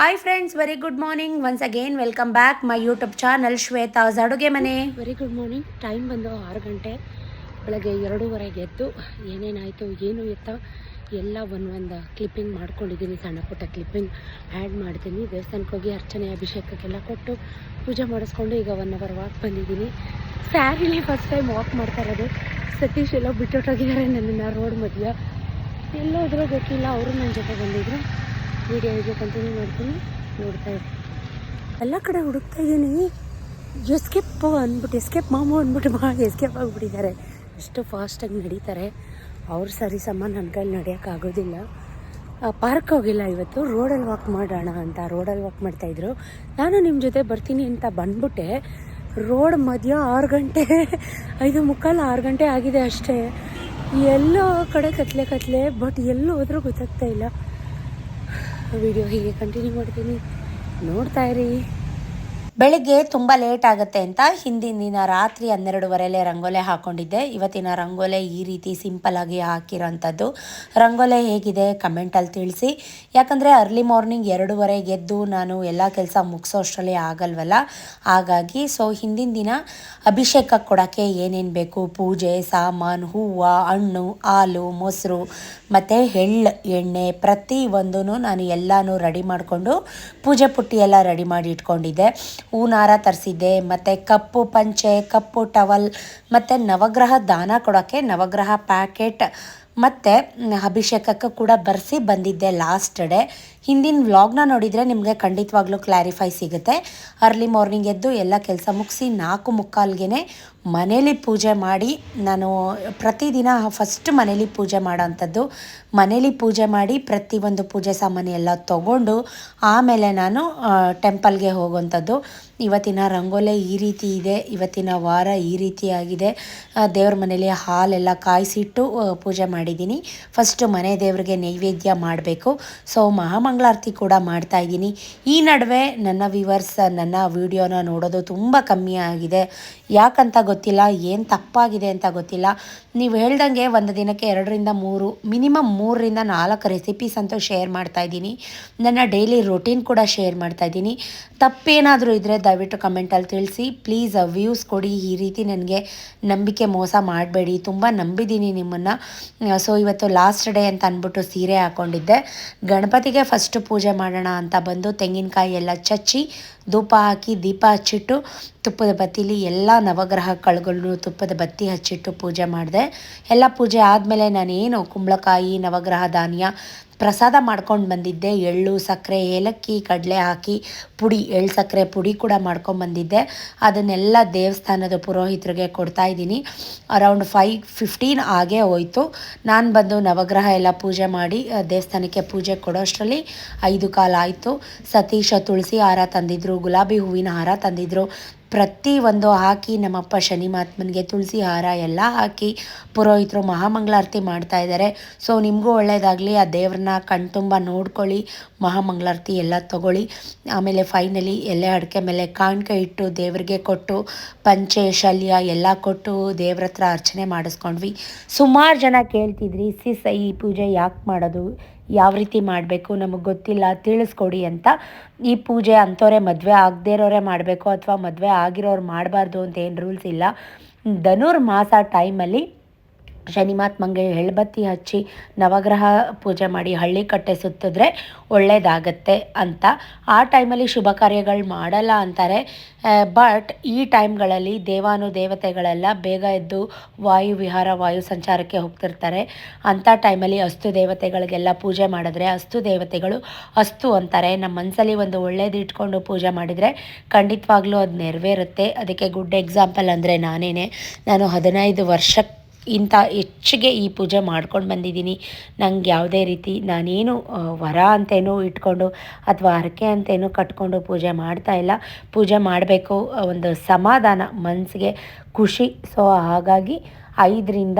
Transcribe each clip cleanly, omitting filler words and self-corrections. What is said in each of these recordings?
Hi friends, very good morning. Once again welcome back my YouTube channel Shweta's ಅಡುಗೆ ಮನೆ. Very good morning. Time ಬಂದು 6 ಗಂಟೆ. ಬೆಳಗ್ಗೆ 2:30 ಎದ್ದು ಏನೇನಾಯಿತು ಏನು ಎತ್ತ ಎಲ್ಲ ಒಂದು ಕ್ಲಿಪ್ಪಿಂಗ್ ಮಾಡ್ಕೊಂಡಿದ್ದೀನಿ. ಸಣ್ಣ ಪುಟ್ಟ ಕ್ಲಿಪ್ಪಿಂಗ್ ಆ್ಯಡ್ ಮಾಡ್ತೀನಿ. ದೇವಸ್ಥಾನಕ್ಕೆ ಹೋಗಿ ಅರ್ಚನೆ ಅಭಿಷೇಕಕ್ಕೆಲ್ಲ ಕೊಟ್ಟು ಪೂಜೆ ಮಾಡಿಸ್ಕೊಂಡು ಈಗ 1 ಅವರ್ ವಾಕ್ ಬಂದಿದ್ದೀನಿ. ಸ್ಯಾರಿಲಿ ಫಸ್ಟ್ ಟೈಮ್ ವಾಕ್ ಮಾಡ್ತಾ ಇರೋದು. ಸತೀಶ್ ಎಲ್ಲ ಬಿಟ್ಟೊಟ್ಟೋಗಿದ್ದಾರೆ ನನ್ನನ್ನು ರೋಡ್ ಮಧ್ಯ. ಎಲ್ಲೋದ್ರೂ ಗೊತ್ತಿಲ್ಲ. ಅವರು ನನ್ನ ಜೊತೆ ಬಂದಿದ್ರು. ವೀಡಿಯೋ ಹೀಗೆ ಕಂಟಿನ್ಯೂ ಮಾಡ್ತೀನಿ, ನೋಡ್ತಾ ಇದ್ದೀನಿ. ಎಲ್ಲ ಕಡೆ ಹುಡುಕ್ತಾ ಇದ್ದೀನಿ. ಎಸ್ಕೇಪ್ ಅಂದ್ಬಿಟ್ಟು ಎಸ್ಕೇಪ್ ಮಾಮು ಅಂದ್ಬಿಟ್ಟು ಎಸ್ಕೇಪ್ ಆಗಿಬಿಟ್ಟಿದ್ದಾರೆ. ಅಷ್ಟು ಫಾಸ್ಟಾಗಿ ನಡೀತಾರೆ. ಅವ್ರು ಸರಿ ಸಮ ನನ್ನ ಕೈಲಿ ನಡೆಯೋಕ್ಕಾಗೋದಿಲ್ಲ. ಪಾರ್ಕ್ ಹೋಗಿಲ್ಲ ಇವತ್ತು, ರೋಡಲ್ಲಿ ವಾಕ್ ಮಾಡೋಣ ಅಂತ ರೋಡಲ್ಲಿ ವಾಕ್ ಮಾಡ್ತಾಯಿದ್ರು. ನಾನು ನಿಮ್ಮ ಜೊತೆ ಬರ್ತೀನಿ ಅಂತ ಬಂದ್ಬಿಟ್ಟೆ. ರೋಡ್ ಮಧ್ಯ 6 ಗಂಟೆ 5:45 6 ಗಂಟೆ ಆಗಿದೆ ಅಷ್ಟೇ. ಎಲ್ಲೋ ಕಡೆ ಕತ್ಲೆ ಬಟ್ ಎಲ್ಲೂ ಹೋದ್ರೂ ಗೊತ್ತಾಗ್ತಾ ಇಲ್ಲ. ವಿಡಿಯೋ ಹೀಗೆ ಕಂಟಿನ್ಯೂ ಮಾಡ್ತೀನಿ, ನೋಡ್ತಾ ಇರಿ. ಬೆಳಿಗ್ಗೆ ತುಂಬ ಲೇಟ್ ಆಗುತ್ತೆ ಅಂತ ಹಿಂದಿನ ದಿನ ರಾತ್ರಿ 12:30 ರಂಗೋಲೆ ಹಾಕ್ಕೊಂಡಿದ್ದೆ. ಇವತ್ತಿನ ರಂಗೋಲೆ ಈ ರೀತಿ ಸಿಂಪಲ್ಲಾಗಿ ಹಾಕಿರೋಂಥದ್ದು. ರಂಗೋಲೆ ಹೇಗಿದೆ ಕಮೆಂಟಲ್ಲಿ ತಿಳಿಸಿ. ಯಾಕಂದರೆ ಅರ್ಲಿ ಮಾರ್ನಿಂಗ್ 2:30 ಎದ್ದು ನಾನು ಎಲ್ಲ ಕೆಲಸ ಮುಗಿಸೋಷ್ಟರಲ್ಲಿ ಆಗಲ್ವಲ್ಲ. ಹಾಗಾಗಿ ಹಿಂದಿನ ದಿನ ಅಭಿಷೇಕಕ್ಕೆ ಕೊಡೋಕ್ಕೆ ಏನೇನು ಬೇಕು, ಪೂಜೆ ಸಾಮಾನು, ಹೂವು, ಹಣ್ಣು, ಹಾಲು, ಮೊಸರು ಮತ್ತು ಎಣ್ಣೆ ಪ್ರತಿಯೊಂದೂ ನಾನು ಎಲ್ಲನೂ ರೆಡಿ ಮಾಡಿಕೊಂಡು ಪೂಜೆ ಪುಟ್ಟಿ ಎಲ್ಲ ರೆಡಿ ಮಾಡಿ ಇಟ್ಕೊಂಡಿದ್ದೆ. ಹೂನಾರ ತರಿಸಿದ್ದೆ, ಮತ್ತು ಕಪ್ಪು ಪಂಚೆ, ಕಪ್ಪು ಟವಲ್, ಮತ್ತು ನವಗ್ರಹ ದಾನ ಕೊಡೋಕ್ಕೆ ನವಗ್ರಹ ಪ್ಯಾಕೆಟ್ ಮತ್ತು ಅಭಿಷೇಕಕ್ಕೆ ಕೂಡ ಬರೆಸಿ ಬಂದಿದ್ದೆ ಲಾಸ್ಟ್ ಡೇ. ಹಿಂದಿನ ವ್ಲಾಗ್ನ ನೋಡಿದರೆ ನಿಮಗೆ ಖಂಡಿತವಾಗ್ಲೂ ಕ್ಲಾರಿಫೈ ಸಿಗುತ್ತೆ. ಅರ್ಲಿ ಮಾರ್ನಿಂಗ್ ಎದ್ದು ಎಲ್ಲ ಕೆಲಸ ಮುಗಿಸಿ 4:45ಗೆ ಮನೇಲಿ ಪೂಜೆ ಮಾಡಿ, ನಾನು ಪ್ರತಿದಿನ ಫಸ್ಟ್ ಮನೇಲಿ ಪೂಜೆ ಮಾಡೋವಂಥದ್ದು. ಮನೇಲಿ ಪೂಜೆ ಮಾಡಿ ಪ್ರತಿಯೊಂದು ಪೂಜೆ ಸಾಮಾನು ಎಲ್ಲ ತೊಗೊಂಡು ಆಮೇಲೆ ನಾನು ಟೆಂಪಲ್ಗೆ ಹೋಗುವಂಥದ್ದು. ಇವತ್ತಿನ ರಂಗೋಲೆ ಈ ರೀತಿ ಇದೆ. ಇವತ್ತಿನ ವಾರ ಈ ರೀತಿಯಾಗಿದೆ. ದೇವ್ರ ಮನೇಲಿ ಹಾಲೆಲ್ಲ ಕಾಯಿಸಿಟ್ಟು ಪೂಜೆ ಮಾಡಿದ್ದೀನಿ. ಫಸ್ಟು ಮನೆ ದೇವ್ರಿಗೆ ನೈವೇದ್ಯ ಮಾಡಬೇಕು. ಮಹಾಮಂಗಳಾರತಿ ಕೂಡ ಮಾಡ್ತಾಯಿದ್ದೀನಿ. ಈ ನಡುವೆ ನನ್ನ ವ್ಯೂವರ್ಸ್ ನನ್ನ ವಿಡಿಯೋನ ನೋಡೋದು ತುಂಬ ಕಮ್ಮಿ ಆಗಿದೆ. ಯಾಕಂತ ಗೊತ್ತಿಲ್ಲ, ಏನು ತಪ್ಪಾಗಿದೆ ಅಂತ ಗೊತ್ತಿಲ್ಲ. ನೀವು ಹೇಳ್ದಂಗೆ ಒಂದು ದಿನಕ್ಕೆ 2-3 ಮಿನಿಮಮ್ 3-4 ರೆಸಿಪೀಸ್ ಅಂತೂ ಶೇರ್ ಮಾಡ್ತಾಯಿದ್ದೀನಿ. ನನ್ನ ಡೈಲಿ ರೊಟೀನ್ ಕೂಡ ಶೇರ್ ಮಾಡ್ತಾಯಿದ್ದೀನಿ. ತಪ್ಪೇನಾದರೂ ಇದ್ದರೆ ದಯವಿಟ್ಟು ಕಮೆಂಟಲ್ಲಿ ತಿಳಿಸಿ. ಪ್ಲೀಸ್ ವ್ಯೂಸ್ ಕೊಡಿ. ಈ ರೀತಿ ನನಗೆ ನಂಬಿಕೆ ಮೋಸ ಮಾಡಬೇಡಿ. ತುಂಬ ನಂಬಿದ್ದೀನಿ ನಿಮ್ಮನ್ನು. ಇವತ್ತು ಲಾಸ್ಟ್ ಡೇ ಅಂತ ಅಂದ್ಬಿಟ್ಟು ಸೀರೆ ಹಾಕ್ಕೊಂಡಿದ್ದೆ. ಗಣಪತಿಗೆ ಫಸ್ಟು ಪೂಜೆ ಮಾಡೋಣ ಅಂತ ಬಂದು ತೆಂಗಿನಕಾಯಿ ಎಲ್ಲ ಚಚ್ಚಿ ಧೂಪ ಹಾಕಿ ದೀಪ ಹಚ್ಚಿಟ್ಟು ತುಪ್ಪದ ಬತ್ತಿಲಿ ಎಲ್ಲ ನವಗ್ರಹ ಕಳುಗಳನ್ನು ತುಪ್ಪದ ಬತ್ತಿ ಹಚ್ಚಿಟ್ಟು ಪೂಜೆ ಮಾಡಿದೆ. ಎಲ್ಲ ಪೂಜೆ ಆದಮೇಲೆ ನಾನೇನು ಕುಂಬಳಕಾಯಿ, ನವಗ್ರಹ ಧಾನ್ಯ ಪ್ರಸಾದ ಮಾಡ್ಕೊಂಡು ಬಂದಿದ್ದೆ. ಎಳ್ಳು, ಸಕ್ಕರೆ, ಏಲಕ್ಕಿ, ಕಡಲೆ ಹಾಕಿ ಪುಡಿ, ಎಳ್ಳು ಸಕ್ಕರೆ ಪುಡಿ ಕೂಡ ಮಾಡ್ಕೊಂಬಂದಿದ್ದೆ. ಅದನ್ನೆಲ್ಲ ದೇವಸ್ಥಾನದ ಪುರೋಹಿತರಿಗೆ ಕೊಡ್ತಾಯಿದ್ದೀನಿ. ಅರೌಂಡ್ 5:15 ಆಗೇ ಹೋಯಿತು. ನಾನು ಬಂದು ನವಗ್ರಹ ಎಲ್ಲ ಪೂಜೆ ಮಾಡಿ ದೇವಸ್ಥಾನಕ್ಕೆ ಪೂಜೆ ಕೊಡೋಷ್ಟರಲ್ಲಿ 5:15 ಆಯಿತು. ಸತೀಶ ತುಳಸಿ ಹಾರ ತಂದಿದ್ದರು, ಗುಲಾಬಿ ಹೂವಿನ ಹಾರ ತಂದಿದ್ದರು. ಪ್ರತಿಯೊಂದು ಹಾಕಿ ನಮ್ಮಪ್ಪ ಶನಿ ಮಹಾತ್ಮನಿಗೆ ತುಳಸಿ ಹಾರ ಎಲ್ಲ ಹಾಕಿ ಪುರೋಹಿತರು ಮಹಾಮಂಗಳಾರತಿ ಮಾಡ್ತಾಯಿದ್ದಾರೆ. ನಿಮಗೂ ಒಳ್ಳೆಯದಾಗಲಿ. ಆ ದೇವ್ರನ್ನ ಕಣ್ತುಂಬ ನೋಡ್ಕೊಳ್ಳಿ, ಮಹಾಮಂಗಳಾರತಿ ಎಲ್ಲ ತೊಗೊಳ್ಳಿ. ಆಮೇಲೆ ಫೈನಲಿ ಎಲೆ ಅಡಿಕೆ ಮೇಲೆ ಕಾಣಿಕೆ ಇಟ್ಟು ದೇವ್ರಿಗೆ ಕೊಟ್ಟು ಪಂಚೆ ಶಲ್ಯ ಎಲ್ಲ ಕೊಟ್ಟು ದೇವ್ರ ಹತ್ರ ಅರ್ಚನೆ ಮಾಡಿಸ್ಕೊಂಡ್ವಿ. ಸುಮಾರು ಜನ ಕೇಳ್ತಿದ್ರಿ, ಈ ಪೂಜೆ ಯಾಕೆ ಮಾಡೋದು, ಯಾವ ರೀತಿ ಮಾಡಬೇಕು, ನಮಗೆ ಗೊತ್ತಿಲ್ಲ, ತಿಳಿಸ್ಕೊಡಿ ಅಂತ. ಈ ಪೂಜೆ ಅಂಥವ್ರೆ ಮದುವೆ ಆಗದೇ ಇರೋರೆ ಮಾಡಬೇಕು ಅಥವಾ ಮದುವೆ ಆಗಿರೋರು ಮಾಡಬಾರ್ದು ಅಂತ ಏನು ರೂಲ್ಸ್ ಇಲ್ಲ. ಧನುರ್ಮಾಸ ಟೈಮಲ್ಲಿ ಶನಿ ಮಹಾತ್ಮಂಗೆ ಎಳ್ಬತ್ತಿ ಹಚ್ಚಿ ನವಗ್ರಹ ಪೂಜೆ ಮಾಡಿ ಹಳ್ಳಿ ಕಟ್ಟೆ ಸುತ್ತಿದ್ರೆ ಒಳ್ಳೆಯದಾಗತ್ತೆ ಅಂತ. ಆ ಟೈಮಲ್ಲಿ ಶುಭ ಕಾರ್ಯಗಳು ಮಾಡಲ್ಲ ಅಂತಾರೆ. ಬಟ್ ಈ ಟೈಮ್ಗಳಲ್ಲಿ ದೇವತೆಗಳೆಲ್ಲ ಬೇಗ ಎದ್ದು ವಾಯು ವಿಹಾರ, ವಾಯು ಸಂಚಾರಕ್ಕೆ ಹೋಗ್ತಿರ್ತಾರೆ. ಅಂಥ ಟೈಮಲ್ಲಿ ಅಸ್ತು ದೇವತೆಗಳಿಗೆಲ್ಲ ಪೂಜೆ ಮಾಡಿದ್ರೆ ಅಸ್ತು ದೇವತೆಗಳು ಅಸ್ತು ಅಂತಾರೆ. ನಮ್ಮ ಮನಸ್ಸಲ್ಲಿ ಒಂದು ಒಳ್ಳೇದು ಇಟ್ಕೊಂಡು ಪೂಜೆ ಮಾಡಿದರೆ ಖಂಡಿತವಾಗ್ಲೂ ಅದು ನೆರವೇರುತ್ತೆ. ಅದಕ್ಕೆ ಗುಡ್ ಎಕ್ಸಾಂಪಲ್ ಅಂದರೆ ನಾನು 15 ವರ್ಷಕ್ಕೆ ಹೆಚ್ಚಿಗೆ ಈ ಪೂಜೆ ಮಾಡ್ಕೊಂಡು ಬಂದಿದ್ದೀನಿ. ನಂಗೆ ಯಾವುದೇ ರೀತಿ ನಾನೇನು ವರ ಅಂತೇನೂ ಇಟ್ಕೊಂಡು ಅಥವಾ ಹರಕೆ ಅಂತೇನೂ ಕಟ್ಕೊಂಡು ಪೂಜೆ ಮಾಡ್ತಾಯಿಲ್ಲ. ಪೂಜೆ ಮಾಡಬೇಕು, ಒಂದು ಸಮಾಧಾನ ಮನಸ್ಸಿಗೆ ಖುಷಿ. ಹಾಗಾಗಿ 5 ರಿಂದ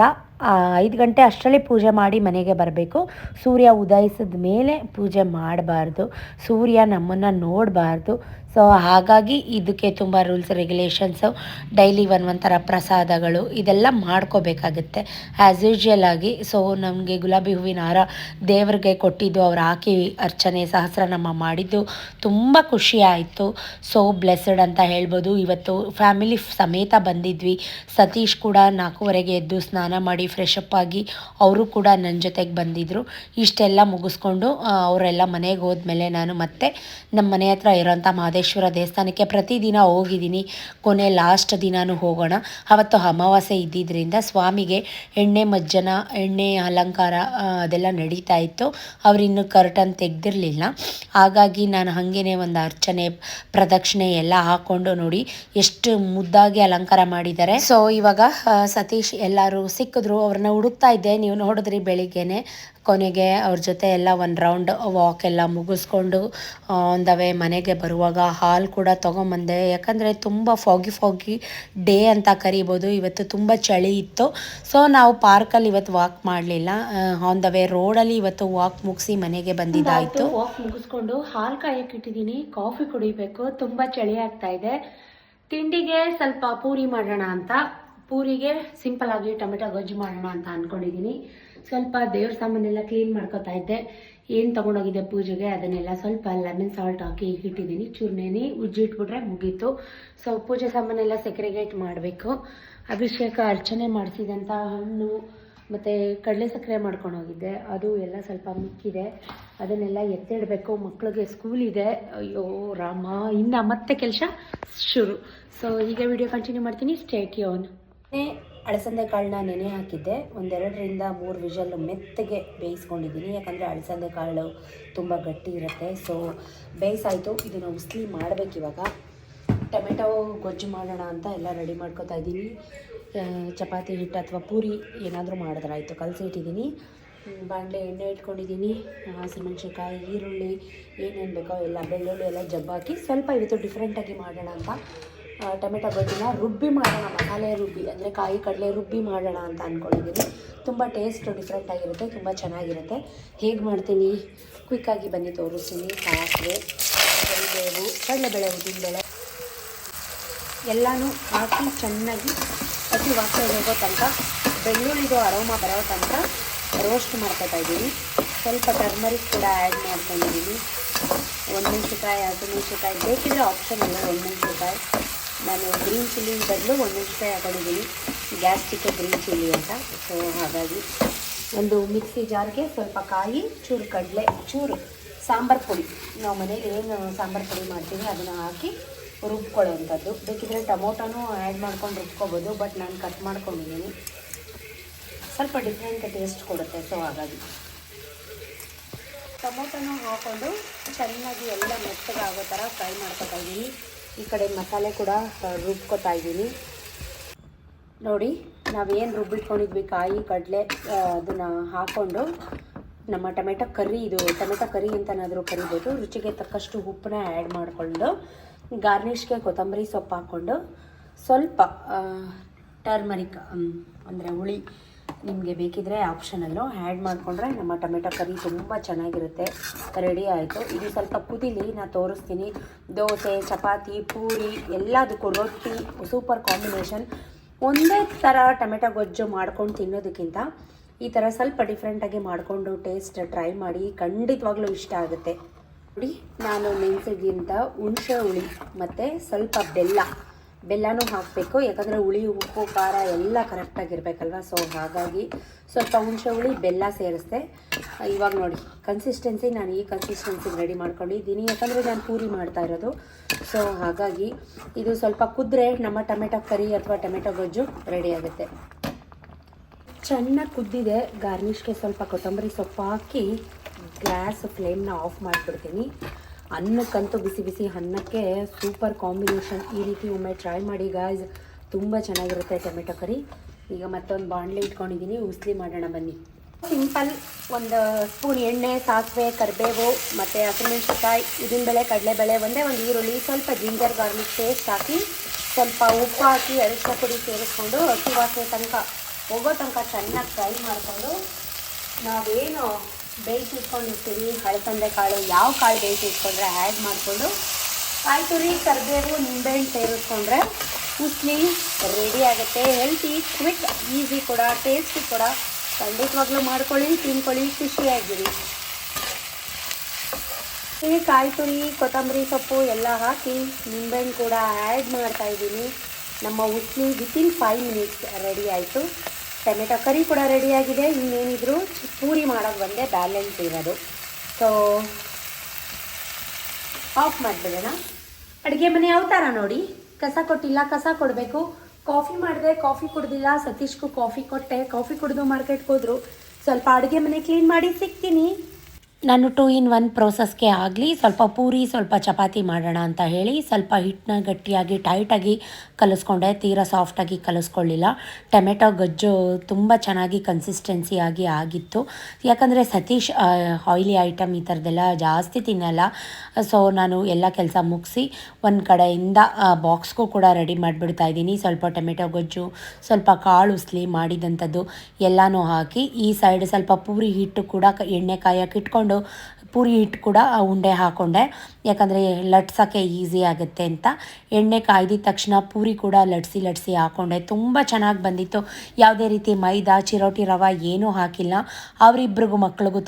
5 ಗಂಟೆ ಅಷ್ಟರಲ್ಲಿ ಪೂಜೆ ಮಾಡಿ ಮನೆಗೆ ಬರಬೇಕು. ಸೂರ್ಯ ಉದಯಿಸಿದ ಮೇಲೆ ಪೂಜೆ ಮಾಡಬಾರ್ದು, ಸೂರ್ಯ ನಮ್ಮನ್ನು ನೋಡಬಾರ್ದು. ಸೊ ಹಾಗಾಗಿ ಇದಕ್ಕೆ ತುಂಬ ರೂಲ್ಸ್ ರೆಗ್ಯುಲೇಷನ್ಸು, ಡೈಲಿ ಒಂಥರ ಪ್ರಸಾದಗಳು ಇದೆಲ್ಲ ಮಾಡ್ಕೋಬೇಕಾಗುತ್ತೆ ಆ್ಯಸ್ ಯೂಶ್ವಲ್ ಆಗಿ. ಸೊ ನಮಗೆ ಗುಲಾಬಿ ಹೂವಿನ ಹಾರ ದೇವ್ರಿಗೆ ಕೊಟ್ಟಿದ್ದು, ಅವ್ರು ಹಾಕಿ ಅರ್ಚನೆ ಸಹಸ್ರನಾಮ ಮಾಡಿದ್ದು ತುಂಬ ಖುಷಿ ಆಯಿತು. ಸೊ ಬ್ಲೆಸ್ಸಡ್ ಅಂತ ಹೇಳ್ಬೋದು. ಇವತ್ತು ಫ್ಯಾಮಿಲಿ ಸಮೇತ ಬಂದಿದ್ವಿ. ಸತೀಶ್ ಕೂಡ 4:15ಗೆ ಎದ್ದು ಸ್ನಾನ ಮಾಡಿ ಫ್ರೆಶ್ ಅಪ್ ಆಗಿ ಅವರು ಕೂಡ ನನ್ನ ಜೊತೆಗೆ ಬಂದಿದ್ದರು. ಇಷ್ಟೆಲ್ಲ ಮುಗಿಸ್ಕೊಂಡು ಅವರೆಲ್ಲ ಮನೆಗೆ ಹೋದ್ಮೇಲೆ ನಾನು ಮತ್ತೆ ನಮ್ಮ ಮನೆ ಹತ್ರ ಇರೋಂಥ ಮಹದೇಶ್ವರ ದೇವಸ್ಥಾನಕ್ಕೆ ಪ್ರತಿದಿನ ಹೋಗಿದ್ದೀನಿ. ಕೊನೆ ಲಾಸ್ಟ್ ದಿನವೂ ಹೋಗೋಣ. ಅವತ್ತು ಅಮಾವಾಸ್ಯೆ ಇದ್ದಿದ್ದರಿಂದ ಸ್ವಾಮಿಗೆ ಎಣ್ಣೆ ಮಜ್ಜನ, ಎಣ್ಣೆ ಅಲಂಕಾರ ಅದೆಲ್ಲ ನಡೀತಾ ಇತ್ತು. ಅವರಿನ್ನೂ ಕರ್ಟನ್ ತೆಗೆದಿರಲಿಲ್ಲ. ಹಾಗಾಗಿ ನಾನು ಹಾಗೇ ಒಂದು ಅರ್ಚನೆ ಪ್ರದಕ್ಷಿಣೆ ಎಲ್ಲ ಹಾಕ್ಕೊಂಡು ನೋಡಿ ಎಷ್ಟು ಮುದ್ದಾಗಿ ಅಲಂಕಾರ ಮಾಡಿದ್ದಾರೆ. ಸೊ ಇವಾಗ ಸತೀಶ್ ಎಲ್ಲರೂ ಸಿಕ್ಕಿದ್ರು, ಅವ್ರನ್ನ ಹುಡುಕ್ತಾ ಇದ್ದೆ. ನೀವು ನೋಡಿದ್ರಿ ಬೆಳಿಗ್ಗೆನೆ. ಕೊನೆಗೆ ಅವ್ರ ಜೊತೆ ಎಲ್ಲ ಒಂದು ರೌಂಡ್ ವಾಕ್ ಎಲ್ಲ ಮುಗಿಸ್ಕೊಂಡು ಆನ್ ದ ವೇ ಮನೆಗೆ ಬರುವಾಗ ಹಾಲು ಕೂಡ ತೊಗೊಂಬಂದೆ. ಯಾಕಂದರೆ ತುಂಬ ಫಾಗಿ ಡೇ ಅಂತ ಕರಿಬೋದು. ಇವತ್ತು ತುಂಬ ಚಳಿ ಇತ್ತು. ಸೊ ನಾವು ಪಾರ್ಕಲ್ಲಿ ಇವತ್ತು ವಾಕ್ ಮಾಡಲಿಲ್ಲ. ಆನ್ ದ ವೇ ರೋಡಲ್ಲಿ ಇವತ್ತು ವಾಕ್ ಮುಗಿಸಿ ಮನೆಗೆ ಬಂದಿದ್ದಾಯಿತು. ವಾಕ್ ಮುಗಿಸ್ಕೊಂಡು ಹಾಲು ಕಾಯಕ್ಕೆ ಇಟ್ಟಿದ್ದೀನಿ, ಕಾಫಿ ಕುಡಿಬೇಕು. ತುಂಬ ಚಳಿ ಆಗ್ತಾ ಇದೆ. ತಿಂಡಿಗೆ ಸ್ವಲ್ಪ ಪೂರಿ ಮಾಡೋಣ ಅಂತ, ಪೂರಿಗೆ ಸಿಂಪಲ್ ಆಗಿ ಟೊಮೆಟೊ ಗೊಜ್ಜು ಮಾಡೋಣ ಅಂತ ಅಂದ್ಕೊಂಡಿದ್ದೀನಿ. ಸ್ವಲ್ಪ ದೇವ್ರ ಸಾಮಾನೆಲ್ಲ ಕ್ಲೀನ್ ಮಾಡ್ಕೊತಾ ಇದ್ದೆ. ಏನು ತೊಗೊಂಡೋಗಿದ್ದೆ ಪೂಜೆಗೆ ಅದನ್ನೆಲ್ಲ ಸ್ವಲ್ಪ ಲೆಮನ್ ಸಾಲ್ಟ್ ಹಾಕಿ ಇಟ್ಟಿದ್ದೀನಿ. ಚೂರ್ನೇನಿ ಉಜ್ಜಿಟ್ಬಿಟ್ರೆ ಮುಗೀತು. ಸೊ ಪೂಜೆ ಸಾಮಾನೆಲ್ಲ ಸೆಕ್ರಿಗೇಟ್ ಮಾಡಬೇಕು. ಅಭಿಷೇಕ ಅರ್ಚನೆ ಮಾಡಿಸಿದಂಥ ಹಣ್ಣು ಮತ್ತು ಕಡಲೆ ಸಕ್ಕರೆ ಮಾಡ್ಕೊಂಡು ಹೋಗಿದ್ದೆ, ಅದು ಎಲ್ಲ ಸ್ವಲ್ಪ ಮಿಕ್ಕಿದೆ. ಅದನ್ನೆಲ್ಲ ಎತ್ತಿಡಬೇಕು. ಮಕ್ಕಳಿಗೆ ಸ್ಕೂಲ್ ಇದೆ. ಅಯ್ಯೋ ರಾಮ, ಇನ್ನು ಮತ್ತೆ ಕೆಲಸ ಶುರು. ಸೊ ಈಗ ವಿಡಿಯೋ ಕಂಟಿನ್ಯೂ ಮಾಡ್ತೀನಿ, ಸ್ಟೇ ಟ್ಯೂನ್. ಅಳಸಂದೆ ಕಾಳನ್ನ ನೆನೆ ಹಾಕಿದ್ದೆ. 2-3 ವಿಷಲ್ ಮೆತ್ತಗೆ ಬೇಯಿಸ್ಕೊಂಡಿದ್ದೀನಿ. ಯಾಕಂದರೆ ಅಳಸಂದೆ ಕಾಳು ತುಂಬ ಗಟ್ಟಿ ಇರುತ್ತೆ. ಸೊ ಬೇಯಿಸಾಯಿತು. ಇದನ್ನು ಉಸ್ಲಿ ಮಾಡಬೇಕು. ಇವಾಗ ಟೊಮೆಟೊ ಗೊಜ್ಜು ಮಾಡೋಣ ಅಂತ ಎಲ್ಲ ರೆಡಿ ಮಾಡ್ಕೊತಾ ಇದ್ದೀನಿ. ಚಪಾತಿ ಹಿಟ್ಟು ಅಥವಾ ಪೂರಿ ಏನಾದರೂ ಮಾಡಿದ್ರಾಯಿತು, ಕಲಸಿ ಇಟ್ಟಿದ್ದೀನಿ. ಬಾಣಲೆ ಎಣ್ಣೆ ಇಟ್ಕೊಂಡಿದ್ದೀನಿ. ಹಸಿಮೆಣ್ಸಿನ್ಕಾಯಿ, ಈರುಳ್ಳಿ ಏನೇನು ಬೇಕೋ ಎಲ್ಲ, ಬೆಳ್ಳುಳ್ಳಿ ಎಲ್ಲ ಜಬ್ಬಾಕಿ ಸ್ವಲ್ಪ ಇವತ್ತು ಡಿಫ್ರೆಂಟಾಗಿ ಮಾಡೋಣ ಅಂತ ಟೊಮೆಟೊ ಗೊಜ್ಜನ್ನ ರುಬ್ಬಿ ಮಾಡೋಣ, ಮಸಾಲೆ ರುಬ್ಬಿ ಅಂದರೆ ಕಾಯಿ ಕಡಲೆ ರುಬ್ಬಿ ಮಾಡೋಣ ಅಂತ ಅಂದ್ಕೊಂಡಿದ್ದೀನಿ. ತುಂಬ ಟೇಸ್ಟ್ ಡಿಫ್ರೆಂಟಾಗಿರುತ್ತೆ, ತುಂಬ ಚೆನ್ನಾಗಿರುತ್ತೆ. ಹೇಗೆ ಮಾಡ್ತೀನಿ ಕ್ವಿಕ್ಕಾಗಿ ಬನ್ನಿ ತೋರಿಸ್ತೀನಿ. ಸಾಸಿವೆ, ಕರಿಬೇವು, ಕಡಲೆಬೇಳೆ, ಉದ್ದಿನಬೇಳೆ ಎಲ್ಲನೂ ಹಾಕಿ ಚೆನ್ನಾಗಿ ಹಸಿ ವಾಸನೆ ಹೋಗೋ ತನಕ, ಬೆಳ್ಳುಳ್ಳಿದು ಅರೋಮಾ ಬರೋ ತನಕ ರೋಸ್ಟ್ ಮಾಡ್ಕೊತಾ ಇದ್ದೀನಿ. ಸ್ವಲ್ಪ ಟರ್ಮರಿಕ್ ಕೂಡ ಆ್ಯಡ್ ಮಾಡ್ಕೊಂಡಿದ್ದೀನಿ. ಒಣಮೆಣ್ಸಿಕಾಯಿ, ಹಸಿಮೆಣ್ಸಿಕಾಯಿ ಬೇಕಿದ್ರೆ ಆಪ್ಷನ್ ಅಲ್ಲ. ಒಣಮೆಣ್ಸಿಕಾಯಿ ನಾನು ಗ್ರೀನ್ ಚಿಲ್ಲಿ ಬದಲು ಒಣಮೆಣ್ಸಿಕಾಯಿ ಹಾಕೊಂಡಿದ್ದೀನಿ, ಗ್ಯಾಸ್ಟಿಕ್ ಗ್ರೀನ್ ಚಿಲ್ಲಿ ಅಂತ. ಸೊ ಹಾಗಾಗಿ ಒಂದು ಮಿಕ್ಸಿ ಜಾರ್ಗೆ ಸ್ವಲ್ಪ ಕಾಯಿ, ಚೂರು ಕಡಲೆ, ಚೂರು ಸಾಂಬಾರು ಪುಡಿ, ನಾವು ಮನೇಲಿ ಏನು ಸಾಂಬಾರು ಪುಡಿ ಮಾಡ್ತೀವಿ ಅದನ್ನು ಹಾಕಿ ರುಬ್ಕೊಳ್ಳೋವಂಥದ್ದು. ಬೇಕಿದ್ರೆ ಟೊಮೊಟೊನೂ ಆ್ಯಡ್ ಮಾಡ್ಕೊಂಡು ರುಬ್ಕೊಬೋದು, ಬಟ್ ನಾನು ಕಟ್ ಮಾಡ್ಕೊಂಡಿದ್ದೀನಿ. ಸ್ವಲ್ಪ ಡಿಫ್ರೆಂಟ್ ಟೇಸ್ಟ್ ಕೊಡುತ್ತೆ. ಸೊ ಹಾಗಾಗಿ ಟೊಮೊಟೊನೂ ಹಾಕ್ಕೊಂಡು ಚೆನ್ನಾಗಿ ಎಲ್ಲ ಮೆತ್ತಗಾಗೋ ಥರ ಫ್ರೈ ಮಾಡ್ಕೊತಾ ಇದ್ದೀನಿ. ಈ ಕಡೆ ಮಸಾಲೆ ಕೂಡ ರುಬ್ಕೊತಾ ಇದ್ದೀನಿ. ನೋಡಿ, ನಾವೇನು ರುಬ್ಬಿಟ್ಕೊಂಡಿದ್ವಿ ಕಾಯಿ ಕಡಲೆ ಅದನ್ನು ಹಾಕ್ಕೊಂಡು ನಮ್ಮ ಟೊಮೆಟೊ ಕರಿ, ಇದು ಟೊಮೆಟೊ ಕರಿ ಅಂತನಾದರೂ ಕರಿಬೋದು. ರುಚಿಗೆ ತಕ್ಕಷ್ಟು ಉಪ್ಪನ್ನ ಆ್ಯಡ್ ಮಾಡಿಕೊಂಡು ಗಾರ್ನಿಷ್ಗೆ ಕೊತ್ತಂಬರಿ ಸೊಪ್ಪು ಹಾಕ್ಕೊಂಡು ಸ್ವಲ್ಪ ಟರ್ಮರಿಕ್ ಅಂದರೆ ಹುಳಿ ನಿಮಗೆ ಬೇಕಿದ್ರೆ ಆಪ್ಷನಲ್ಲು ಆ್ಯಡ್ ಮಾಡಿಕೊಂಡ್ರೆ ನಮ್ಮ ಟೊಮೆಟೊ ಕರಿ ತುಂಬ ಚೆನ್ನಾಗಿರುತ್ತೆ. ರೆಡಿ ಆಯಿತು. ಇದು ಸ್ವಲ್ಪ ಕುದೀಲಿ, ನಾನು ತೋರಿಸ್ತೀನಿ. ದೋಸೆ, ಚಪಾತಿ, ಪೂರಿ ಎಲ್ಲದಕ್ಕೂ, ರೊಟ್ಟಿ ಸೂಪರ್ ಕಾಂಬಿನೇಷನ್. ಒಂದೇ ಥರ ಟೊಮೆಟೊ ಗೊಜ್ಜು ಮಾಡ್ಕೊಂಡು ತಿನ್ನೋದಕ್ಕಿಂತ ಈ ಥರ ಸ್ವಲ್ಪ ಡಿಫ್ರೆಂಟಾಗಿ ಮಾಡಿಕೊಂಡು ಟೇಸ್ಟ್ ಟ್ರೈ ಮಾಡಿ, ಖಂಡಿತವಾಗ್ಲೂ ಇಷ್ಟ ಆಗುತ್ತೆ. ನೋಡಿ, ನಾನು ನೆನೆಸಿದ್ದಂಥ ಹುಣಸೆ ಹುಳಿ ಮತ್ತು ಸ್ವಲ್ಪ ಬೆಲ್ಲನೂ ಹಾಕಬೇಕು. ಯಾಕಂದರೆ ಹುಳಿ, ಉಪ್ಪು, ಖಾರ ಎಲ್ಲ ಕರೆಕ್ಟಾಗಿರ್ಬೇಕಲ್ವ. ಸೊ ಹಾಗಾಗಿ ಸ್ವಲ್ಪ ಹುಣಸೆ ಹುಳಿ, ಬೆಲ್ಲ ಸೇರಿಸ್ದೆ. ಇವಾಗ ನೋಡಿ ಕನ್ಸಿಸ್ಟೆನ್ಸಿ, ನಾನು ಈ ಕನ್ಸಿಸ್ಟೆನ್ಸಿಗೆ ರೆಡಿ ಮಾಡ್ಕೊಂಡಿದ್ದೀನಿ. ಯಾಕಂದರೆ ನಾನು ಪೂರಿ ಮಾಡ್ತಾ ಇರೋದು. ಸೊ ಹಾಗಾಗಿ ಇದು ಸ್ವಲ್ಪ ಕುದ್ರೆ ನಮ್ಮ ಟೊಮೆಟೊ ಕರಿ ಅಥವಾ ಟೊಮೆಟೊ ಗೊಜ್ಜು ರೆಡಿ ಆಗುತ್ತೆ. ಚೆನ್ನಾಗಿ ಕುದ್ದಿದೆ. ಗಾರ್ನಿಷ್ಗೆ ಸ್ವಲ್ಪ ಕೊತ್ತಂಬರಿ ಸೊಪ್ಪು ಹಾಕಿ ಗ್ಯಾಸ್ ಫ್ಲೇಮ್ನ ಆಫ್ ಮಾಡಿಬಿಡ್ತೀನಿ. ಅನ್ನಕ್ಕಂತೂ ಬಿಸಿ ಬಿಸಿ ಅನ್ನಕ್ಕೆ ಸೂಪರ್ ಕಾಂಬಿನೇಷನ್. ಈ ರೀತಿ ಒಮ್ಮೆ ಟ್ರೈ ಮಾಡಿ ಗಾಯ್ಸ್, ತುಂಬ ಚೆನ್ನಾಗಿರುತ್ತೆ ಟೊಮೆಟೊ ಕರಿ. ಈಗ ಮತ್ತೊಂದು ಬಾಣಲೆ ಇಟ್ಕೊಂಡಿದ್ದೀನಿ, ಉಸ್ಲಿ ಮಾಡೋಣ ಬನ್ನಿ. ಸಿಂಪಲ್, ಒಂದು ಸ್ಪೂನ್ ಎಣ್ಣೆ, ಸಾಸಿವೆ, ಕರಿಬೇವು ಮತ್ತು ಹಸಿಮೆಣ್ಸಿನ್ಕಾಯಿ, ಉದ್ದಿನಬೇಳೆ, ಕಡಲೆಬೇಳೆ, ಒಂದು ಈರುಳ್ಳಿ, ಸ್ವಲ್ಪ ಜಿಂಜರ್ ಗಾರ್ಲಿಕ್ ಪೇಸ್ಟ್ ಹಾಕಿ, ಸ್ವಲ್ಪ ಉಪ್ಪು ಹಾಕಿ, ಅರಿಶಿನ ಪುಡಿ ಸೇರಿಸ್ಕೊಂಡು ಹಸಿ ವಾಸನೆ ತನಕ ಹೋಗೋ ತನಕ ಚೆನ್ನಾಗಿ ಫ್ರೈ ಮಾಡಿಕೊಂಡು ನಾವೇನು ಬೇಯಿಸಿಟ್ಕೊಂಡಿರ್ತೀವಿ ಹಳಸಂದೆ ಕಾಳು ಯಾವ ಕಾಳು ಬೇಯಿಸಿಟ್ಕೊಂಡ್ರೆ ಆ್ಯಡ್ ಮಾಡಿಕೊಂಡು ಕಾಯಿ ತುರಿ ಕರಿಬೇವು ನಿಂಬೆಹಣ್ಣು ಸೇರಿಸ್ಕೊಂಡ್ರೆ ಉಸ್ಲಿ ರೆಡಿ ಆಗುತ್ತೆ. ಹೆಲ್ತಿ, ಕ್ವಿಕ್, ಈಸಿ ಕೂಡ, ಟೇಸ್ಟಿ ಕೂಡ. ಖಂಡಿತವಾಗ್ಲೂ ಮಾಡ್ಕೊಳ್ಳಿ, ತಿನ್ಕೊಳ್ಳಿ, ಖುಷಿಯಾಗಿರಿ. ಈ ಕಾಯಿ ತುರಿ ಕೊತ್ತಂಬರಿ ಸೊಪ್ಪು ಎಲ್ಲ ಹಾಕಿ ನಿಂಬೆಹಣ್ಣು ಕೂಡ ಆ್ಯಡ್ ಮಾಡ್ತಾಯಿದ್ದೀನಿ. ನಮ್ಮ ಉಸ್ಲಿ ವಿತಿನ್ 5 ಮಿನಿಟ್ಸ್ ರೆಡಿ ಆಯಿತು. ಟೊಮೆಟೊ ಕರಿ ಕೂಡ ರೆಡಿಯಾಗಿದೆ. ಇನ್ನೇನಿದ್ರು ಪೂರಿ ಮಾಡೋದು ಒಂದೇ ಬ್ಯಾಲೆನ್ಸ್ ಇರೋದು. ಸೊ ಆಫ್ ಮಾಡಿಬಿಡೋಣ. ಅಡುಗೆ ಮನೆ ಯಾವ ಥರ ನೋಡಿ, ಕಸ ಕೊಟ್ಟಿಲ್ಲ, ಕಸ ಕೊಡಬೇಕು. ಕಾಫಿ ಮಾಡಿದೆ, ಕಾಫಿ ಕುಡ್ದಿಲ್ಲ. ಸತೀಶ್ಗೂ ಕಾಫಿ ಕೊಟ್ಟೆ, ಕಾಫಿ ಕುಡಿದು ಮಾರ್ಕೆಟ್ಗೆ ಹೋದರು. ಸ್ವಲ್ಪ ಅಡುಗೆ ಮನೆ ಕ್ಲೀನ್ ಮಾಡಿ ಸಿಗ್ತೀನಿ. ನಾನು 2 in 1 ಪ್ರೋಸೆಸ್ಗೆ ಆಗಲಿ ಸ್ವಲ್ಪ ಪೂರಿ ಸ್ವಲ್ಪ ಚಪಾತಿ ಮಾಡೋಣ ಅಂತ ಹೇಳಿ ಸ್ವಲ್ಪ ಹಿಟ್ಟನ್ನ ಗಟ್ಟಿಯಾಗಿ ಟೈಟಾಗಿ ಕಲಿಸ್ಕೊಂಡೆ. ತೀರಾ ಸಾಫ್ಟಾಗಿ ಕಲಿಸ್ಕೊಳ್ಳಿಲ್ಲ. ಟೊಮೆಟೊ ಗೊಜ್ಜು ತುಂಬ ಚೆನ್ನಾಗಿ ಕನ್ಸಿಸ್ಟೆನ್ಸಿಯಾಗಿ ಆಗಿತ್ತು. ಯಾಕಂದರೆ ಸತೀಶ್ ಆಯಿಲಿ ಐಟಮ್ ಈ ಥರದ್ದೆಲ್ಲ ಜಾಸ್ತಿ ತಿನ್ನಲ್ಲ. ಸೊ ನಾನು ಎಲ್ಲ ಕೆಲಸ ಮುಗಿಸಿ ಒಂದು ಕಡೆಯಿಂದ ಬಾಕ್ಸ್ಗೂ ಕೂಡ ರೆಡಿ ಮಾಡಿಬಿಡ್ತಾ ಇದ್ದೀನಿ. ಸ್ವಲ್ಪ ಟೊಮೆಟೊ ಗೊಜ್ಜು, ಸ್ವಲ್ಪ ಕಾಳು ಉಸ್ಲಿ ಮಾಡಿದಂಥದ್ದು ಎಲ್ಲನೂ ಹಾಕಿ ಈ ಸೈಡ್ ಸ್ವಲ್ಪ ಪೂರಿ ಹಿಟ್ಟು ಕೂಡ ಎಣ್ಣೆ ಕಾಯಕ್ಕೆ ಇಟ್ಕೊಂಡು ಪೂರಿ ಹಿಟ್ಟು ಕೂಡ ಉಂಡೆ ಹಾಕ್ಕೊಂಡೆ. ಯಾಕಂದರೆ ಲಟ್ಸೋಕ್ಕೆ ಈಸಿ ಆಗುತ್ತೆ ಅಂತ ಎಣ್ಣೆ ಕಾಯ್ದಿದ ತಕ್ಷಣ ಪೂರಿ ಕೂಡ ಲಟ್ಸಿ ಹಾಕ್ಕೊಂಡೆ. ತುಂಬ ಚೆನ್ನಾಗಿ ಬಂದಿತ್ತು. ಯಾವುದೇ ರೀತಿ ಮೈದಾ ಚಿರೋಟಿ ರವೆ ಏನೂ ಹಾಕಿಲ್ಲ. ಅವರಿಬ್ಬರಿಗೂ ಮಕ್ಳಿಗೂ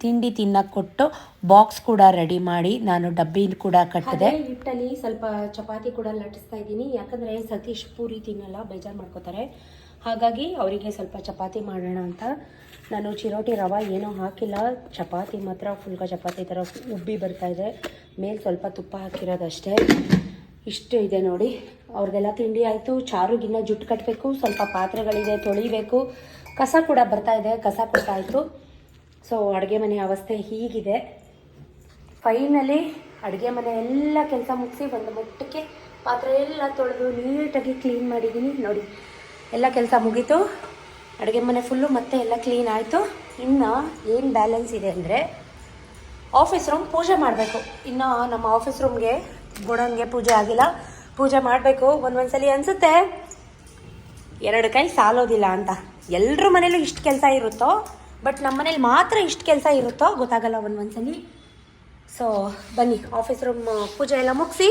ತಿಂಡಿ ತಿನ್ನಕ್ಕೆ ಕೊಟ್ಟು ಬಾಕ್ಸ್ ಕೂಡ ರೆಡಿ ಮಾಡಿ ನಾನು ಡಬ್ಬಿ ಕೂಡ ಕಟ್ಟಿದೆ. ಹಿಟ್ಟಲ್ಲಿ ಸ್ವಲ್ಪ ಚಪಾತಿ ಕೂಡ ಲಟ್ಟಿಸ್ತಾ ಇದ್ದೀನಿ. ಯಾಕಂದರೆ ಸತೀಶ್ ಪೂರಿ ತಿನ್ನಲ್ಲ, ಬೇಜಾರು ಮಾಡ್ಕೋತಾರೆ. ಹಾಗಾಗಿ ಅವರಿಗೆ ಸ್ವಲ್ಪ ಚಪಾತಿ ಮಾಡೋಣ ಅಂತ ನಾನು ಚಿರೋಟಿ ರವೆ ಏನೂ ಹಾಕಿಲ್ಲ. ಚಪಾತಿ ಮಾತ್ರ ಫುಲ್ಕ ಚಪಾತಿ ಥರ ಉಬ್ಬಿ ಬರ್ತಾಯಿದೆ. ಮೇಲೆ ಸ್ವಲ್ಪ ತುಪ್ಪ ಹಾಕಿರೋದಷ್ಟೇ. ಇಷ್ಟು ಇದೆ ನೋಡಿ. ಅವ್ರಿಗೆಲ್ಲ ತಿಂಡಿ ಆಯಿತು. ಚಾರುಗಿನ್ನ ಜುಟ್ಟು ಕಟ್ಟಬೇಕು, ಸ್ವಲ್ಪ ಪಾತ್ರೆಗಳಿದೆ ತೊಳಿಬೇಕು, ಕಸ ಕೂಡ ಬರ್ತಾಯಿದೆ, ಕಸ ಕೊಟ್ಟಾಯಿತು. ಸೊ ಅಡುಗೆ ಮನೆ ಅವಸ್ಥೆ ಹೀಗಿದೆ. ಫೈನಲಿ ಅಡುಗೆ ಮನೆ ಎಲ್ಲ ಕೆಲಸ ಮುಗಿಸಿ ಒಂದು ಮಟ್ಟಕ್ಕೆ ಪಾತ್ರೆ ಎಲ್ಲ ತೊಳೆದು ನೀಟಾಗಿ ಕ್ಲೀನ್ ಮಾಡಿದ್ದೀನಿ ನೋಡಿ. ಎಲ್ಲ ಕೆಲಸ ಮುಗೀತು. ಅಡುಗೆ ಮನೆ ಫುಲ್ಲು ಮತ್ತೆ ಎಲ್ಲ ಕ್ಲೀನ್ ಆಯಿತು. ಇನ್ನು ಏನು ಬ್ಯಾಲೆನ್ಸ್ ಇದೆ ಅಂದರೆ ಆಫೀಸ್ ರೂಮ್ ಪೂಜೆ ಮಾಡಬೇಕು. ಇನ್ನು ನಮ್ಮ ಆಫೀಸ್ ರೂಮ್ಗೆ ಗೋಡನ್ಗೆ ಪೂಜೆ ಆಗಿಲ್ಲ, ಪೂಜೆ ಮಾಡಬೇಕು. ಒಂದೊಂದ್ಸಲಿ ಅನಿಸುತ್ತೆ 2 ಕೈ ಸಾಲೋದಿಲ್ಲ ಅಂತ. ಎಲ್ಲರ ಮನೇಲೂ ಇಷ್ಟು ಕೆಲಸ ಇರುತ್ತೋ, ಬಟ್ ನಮ್ಮ ಮನೇಲಿ ಮಾತ್ರ ಇಷ್ಟು ಕೆಲಸ ಇರುತ್ತೋ ಗೊತ್ತಾಗಲ್ಲ ಒಂದೊಂದ್ಸಲಿ. ಸೊ ಬನ್ನಿ ಆಫೀಸ್ ರೂಮ್ ಪೂಜೆ ಎಲ್ಲ ಮುಗಿಸಿ